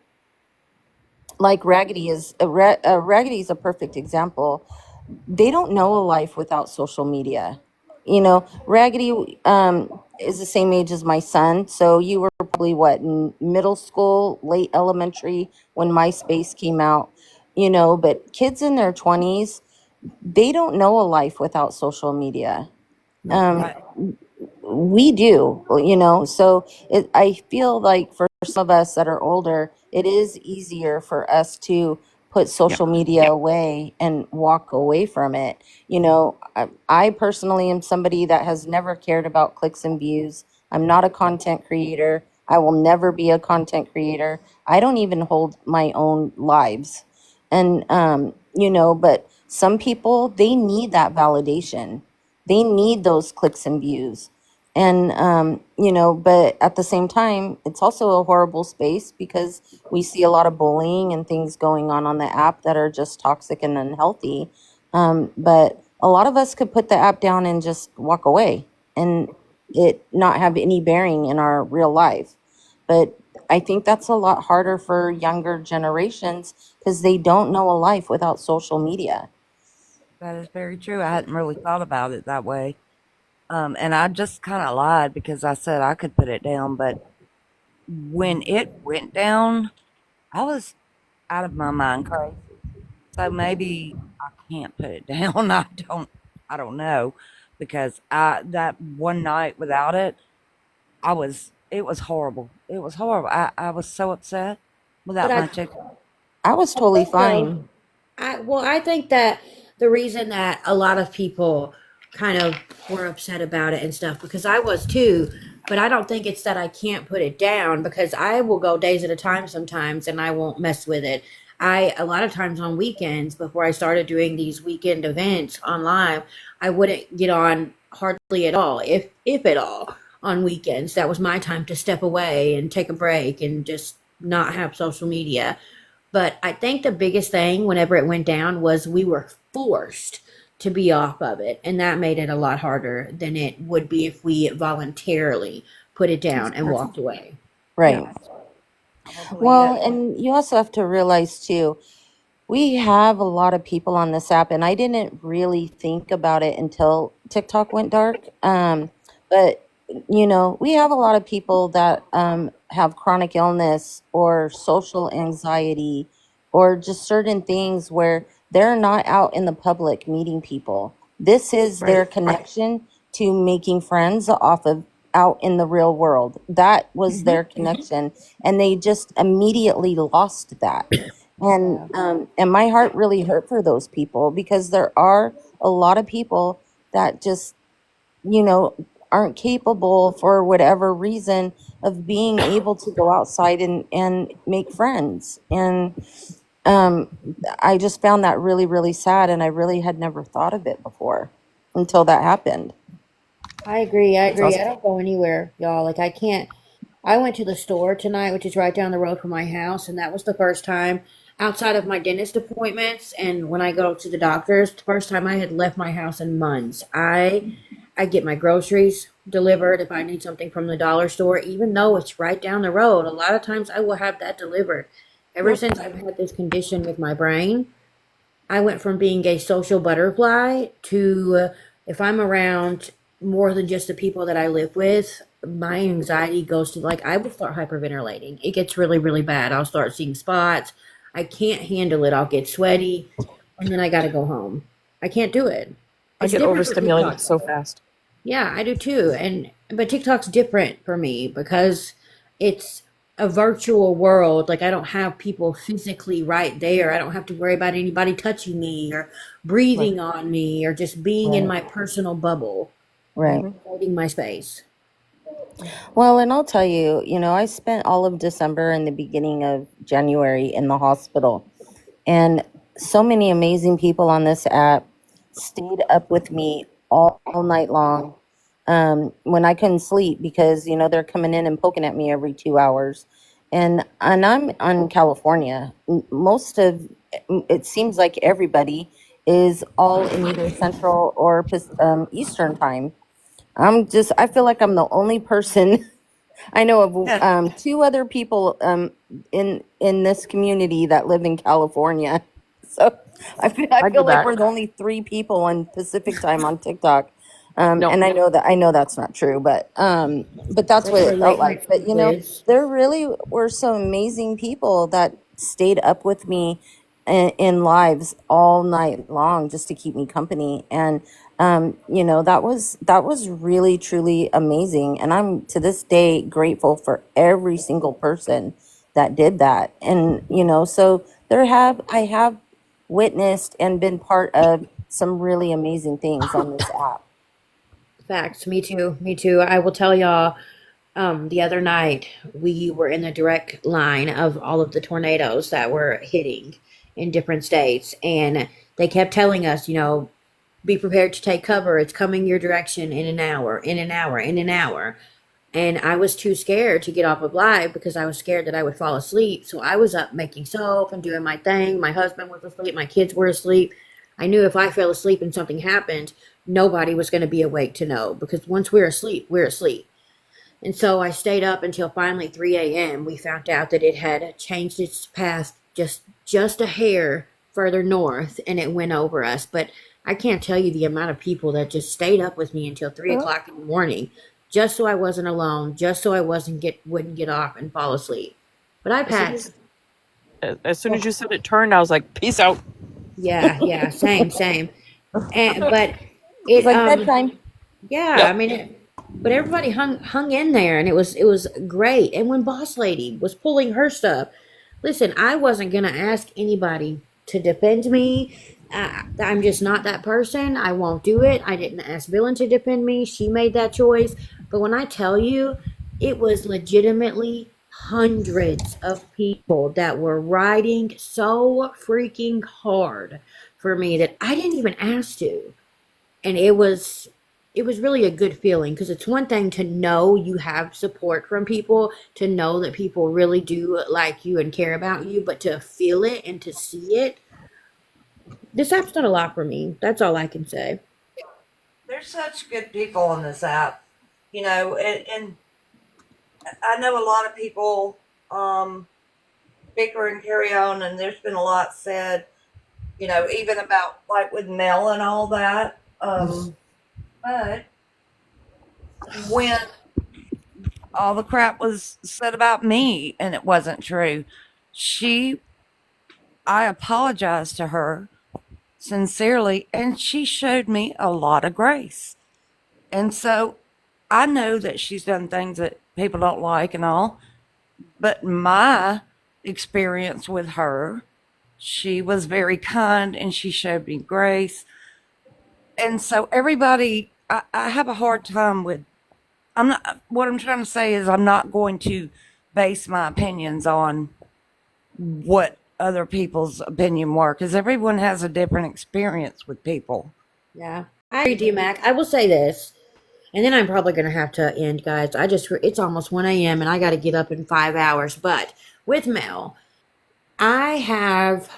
like Raggedy is a perfect example. They don't know a life without social media. Raggedy is the same age as my son, so you were probably what, in middle school, late elementary when MySpace came out. But kids in their 20s, they don't know a life without social media. right. We do, so I feel like for some of us that are older, it is easier for us to put Yeah. social media away and walk away from it. I personally am somebody that has never cared about clicks and views. I'm not a content creator. I will never be a content creator. I don't even hold my own lives. And but some people, they need that validation. They need those clicks and views. And but at the same time, it's also a horrible space because we see a lot of bullying and things going on the app that are just toxic and unhealthy. But a lot of us could put the app down and just walk away and it not have any bearing in our real life. But I think that's a lot harder for younger generations because they don't know a life without social media. That is very true. I hadn't really thought about it that way. And I just kind of lied because I said I could put it down, but when it went down, I was out of my mind crazy. So maybe I can't put it down. I don't know because that one night without it, it was horrible. It was horrible. I was so upset without but my I chicken. I was totally so fine. I think that the reason that a lot of people kind of were upset about it and stuff, because I was too, but I don't think it's that I can't put it down because I will go days at a time sometimes and I won't mess with it. A lot of times on weekends before I started doing these weekend events online, I wouldn't get on hardly at all, if at all, on weekends. That was my time to step away and take a break and just not have social media. But I think the biggest thing whenever it went down was we were forced to be off of it. And that made it a lot harder than it would be if we voluntarily put it down and walked away. Right. Probably Well, it. and you also have to realize too, we have a lot of people on this app, and I didn't really think about it until TikTok went dark. But we have a lot of people that have chronic illness or social anxiety or just certain things where they're not out in the public meeting people. This is their Right. connection to making friends off of out in the real world. That was their connection, and they just immediately lost that. And Yeah. and my heart really hurt for those people because there are a lot of people that just, you know, aren't capable for whatever reason of being able to go outside and make friends. And um, I just found that really, really sad. And I really had never thought of it before until that happened. I agree. I So I agree. was, I don't go anywhere, y'all. Like I can't. I went to the store tonight, which is right down the road from my house, and that was the first time outside of my dentist appointments and when I go to the doctors, the first time I had left my house in months. I get my groceries delivered if I need something from the dollar store, even though it's right down the road. A lot of times I will have that delivered. Ever yep, since I've had this condition with my brain, I went from being a social butterfly to if I'm around more than just the people that I live with, my anxiety goes to like I will start hyperventilating. It gets really, really bad. I'll start seeing spots. I can't handle it. I'll get sweaty, and then I got to go home. I can't do it. I It's get different for overstimulated TikTok. so fast. Yeah, I do too. And but TikTok's different for me because it's a virtual world. Like I don't have people physically right there. I don't have to worry about anybody touching me or right, breathing on me or just being in right, my personal bubble, right. holding my space. Well, and I'll tell you, you know, I spent all of December and the beginning of January in the hospital. And so many amazing people on this app stayed up with me all night long when I couldn't sleep because, you know, they're coming in and poking at me every 2 hours. And I'm on California. Most of it seems like everybody is all in either Central or Eastern time. I feel like I'm the only person I know of Yeah, two other people in this community that live in California. So I I do feel like that. we're the only three people on Pacific time on TikTok. No, And I know that's not true, but that's That's what where it felt late like. night But food you know, lives. there really were some amazing people that stayed up with me in lives all night long just to keep me company. And you know, that was really truly amazing. And I'm to this day grateful for every single person that did that. And you know, so I have witnessed and been part of some really amazing things on this app. Facts. Me too. Me too. I will tell y'all. The other night, we were in the direct line of all of the tornadoes that were hitting in different states, and they kept telling us, you know, be prepared to take cover. It's coming your direction in an hour, in an hour, in an hour. And I was too scared to get off of live because I was scared that I would fall asleep. So I was up making soap and doing my thing. My husband was asleep. My kids were asleep. I knew if I fell asleep and something happened, nobody was going to be awake to know because once we're asleep, we're asleep. And so I stayed up until finally 3 a.m. We found out that it had changed its path just a hair further north and it went over us. But I can't tell you the amount of people that just stayed up with me until 3 o'clock in the morning just so I wasn't alone, just so I wouldn't get off and fall asleep. But I as soon as passed. as soon as you said it turned, I was like, peace out. Yeah, yeah, same, same. And but It's it like bedtime. yeah, I Yep. mean, but everybody hung in there, and it was great. And when Boss Lady was pulling her stuff, listen, I wasn't gonna ask anybody to defend me. I'm just not that person. I won't do it. I didn't ask Villain to defend me. She made that choice. But when I tell you, it was legitimately hundreds of people that were riding so freaking hard for me that I didn't even ask to, and it was really a good feeling because it's one thing to know you have support from people, to know that people really do like you and care about you, but to feel it and to see it, this app's done a lot for me. That's all I can say. there's such good people on this app, and I know a lot of people bicker and carry on, and there's been a lot said, even about like with Mel and all that. But when all the crap was said about me and it wasn't true, I apologized to her sincerely, and she showed me a lot of grace. And so I know that she's done things that people don't like and all, but my experience with her She was very kind and she showed me grace. And so everybody, I have a hard time with, what I'm trying to say is I'm not going to base my opinions on what other people's opinion were because everyone has a different experience with people. Yeah, I agree, D-Mac. I will say this, and then I'm probably going to have to end, guys. It's almost 1 a.m. and I got to get up in 5 hours. But with Mel, I have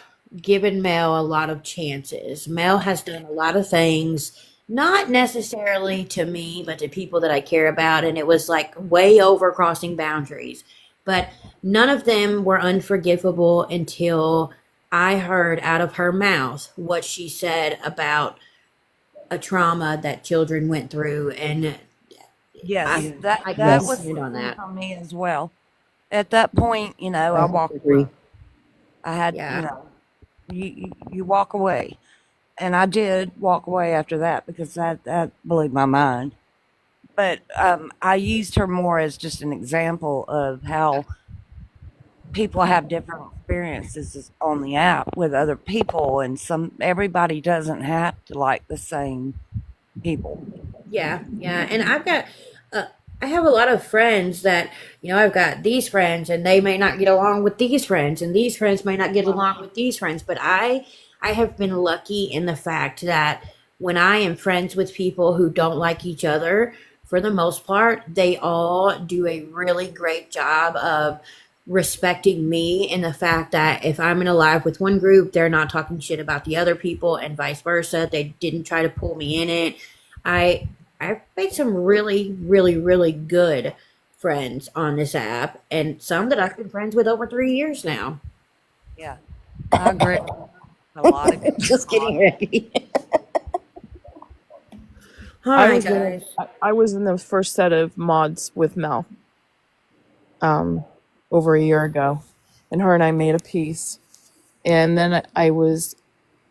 given Mel a lot of chances. Mel has done a lot of things, not necessarily to me, but to people that I care about. And it was like way over crossing boundaries. But none of them were unforgivable until I heard out of her mouth what she said about a trauma that children went through. And Yes, I that couldn't was stand on that. on me as well. At that point, I walked agree. away. I had, Yeah. you walk away. And I did walk away after that because that blew my mind. But I used her more as just an example of how people have different experiences on the app with other people, and everybody doesn't have to like the same people. Yeah, and I have a lot of friends that, I've got these friends and they may not get along with these friends and these friends may not get along with these friends, but I have been lucky in the fact that when I am friends with people who don't like each other, for the most part, they all do a really great job of respecting me in the fact that if I'm in a live with one group, they're not talking shit about the other people and vice versa. They didn't try to pull me in it. I've made some really, really, really good friends on this app, and some that I've been friends with over 3 years now. Yeah, I agree. A lot of good. Just kidding, Ricky. All I right, was in, guys. I was in the first set of mods with Mel over a year ago, and her and I made a piece. And then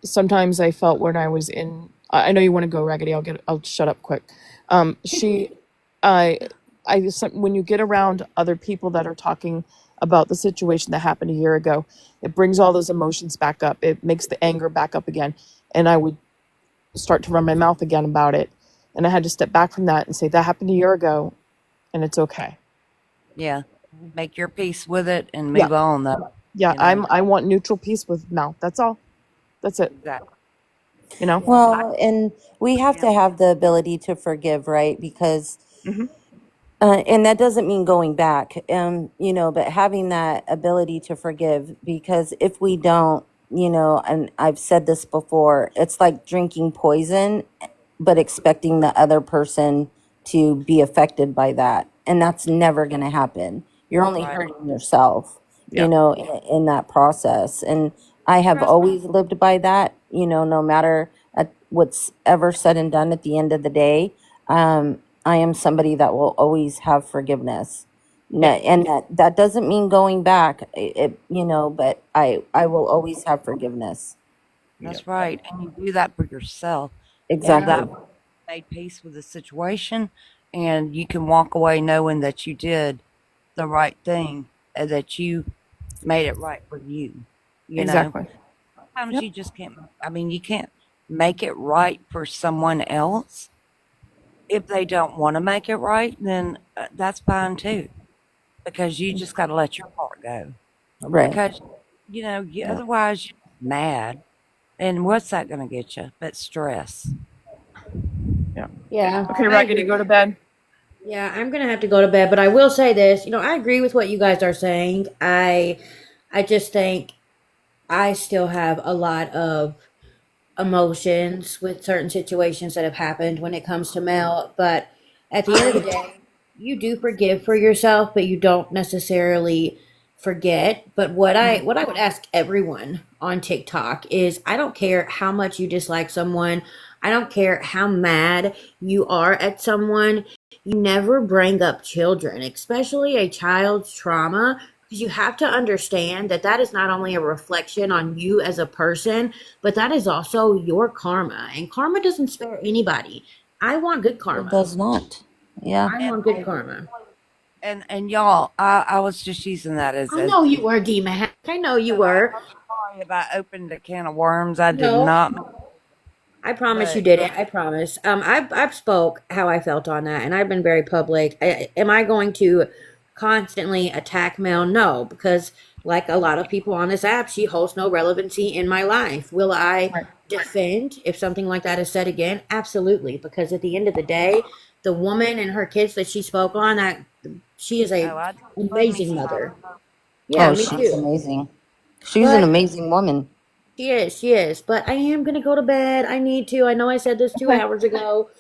sometimes I felt when I was in, I know you want to go, Raggedy. I'll shut up quick. She, I, when you get around other people that are talking about the situation that happened a year ago, it brings all those emotions back up. It makes the anger back up again. And I would start to run my mouth again about it. And I had to step back from that and say, that happened a year ago and it's okay. Yeah, make your peace with it and Yeah. move on, though. Yeah, I want neutral peace with Mel. That's all. That's it. Exactly. Well, and we have to have the ability to forgive, right? Because, Mhm. and that doesn't mean going back, but having that ability to forgive, because if we don't, and I've said this before, it's like drinking poison, but expecting the other person to be affected by that. And that's never going to happen. You're only Right. hurting yourself, Yeah. in that process. And I have always lived by that, no matter what's ever said and done at the end of the day. I am somebody that will always have forgiveness. And that doesn't mean going back, but I will always have forgiveness. That's right. And you do that for yourself. Exactly. And that made peace with the situation, and you can walk away knowing that you did the right thing and that you made it right for you. Exactly. Sometimes Yep. you just can't, you can't make it right for someone else. If they don't want to make it right, then that's fine too, because you just got to let your part go. Right. Because, otherwise you're mad. And what's that going to get you but stress? Yeah. Okay, I Raggedy, agree. go to bed. Yeah, I'm gonna have to go to bed, but I will say this. I agree with what you guys are saying. I just think I still have a lot of emotions with certain situations that have happened when it comes to Mel. But at the end of the day, you do forgive for yourself, but you don't necessarily forget. But what I would ask everyone on TikTok is, I don't care how much you dislike someone. I don't care how mad you are at someone. You never bring up children, especially a child's trauma, because you have to understand that that is not only a reflection on you as a person, but that is also your karma. And karma doesn't spare anybody. I want good It karma. does not. Yeah. I want good karma. And y'all, I was just using that as I know you were, D-Mac. I know you were. sorry if I opened a can of worms. I did No, not. I promise you But didn't. I promise. I've spoke how I felt on that, and I've been very public. Am I going to constantly attack Mel? No, because like a lot of people on this app, she holds no relevancy in my life. Will I Right. defend if something like that is said again? Absolutely, because at the end of the day, the woman and her kids that she spoke on, that she is oh, a I love me amazing some mother. her. Yeah, Oh, me she's too. amazing. She's an But amazing woman. she is, she is. But I am gonna go to bed. I need to. I know I said this two Okay. hours ago.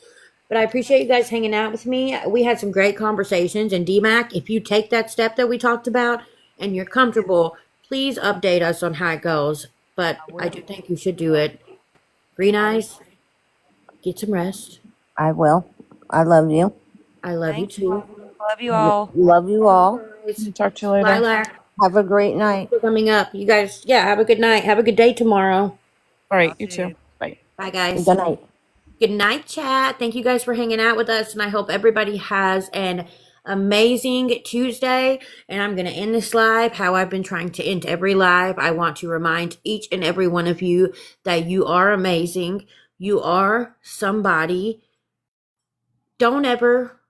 But I appreciate you guys hanging out with me. We had some great conversations. And DMAC, if you take that step that we talked about and you're comfortable, please update us on how it goes. But I I will. do think you should do it. Green I will. Eyes, get some rest. I will. I love you. I love you Thank you. too. Love you all. Love you all. Guys, Talk to you later. Lilac, Have a great night. for coming up. You guys, yeah, have a good night. Have a good day tomorrow. All right, Y'all you too. too. Bye. Bye, guys. Good night. Good night, chat. Thank you guys for hanging out with us, and I hope everybody has an amazing Tuesday. And I'm going to end this live how I've been trying to end every live. I want to remind each and every one of you that you are amazing. You are somebody. Don't ever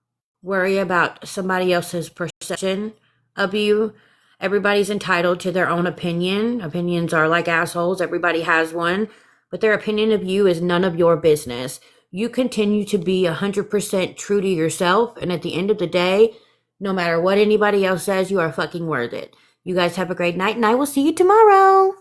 worry about somebody else's perception of you. Everybody's entitled to their own opinion. Opinions are like assholes. Everybody has one, but their opinion of you is none of your business. You continue to be 100% true to yourself. And at the end of the day, no matter what anybody else says, you are fucking worth it. You guys have a great night, and I will see you tomorrow.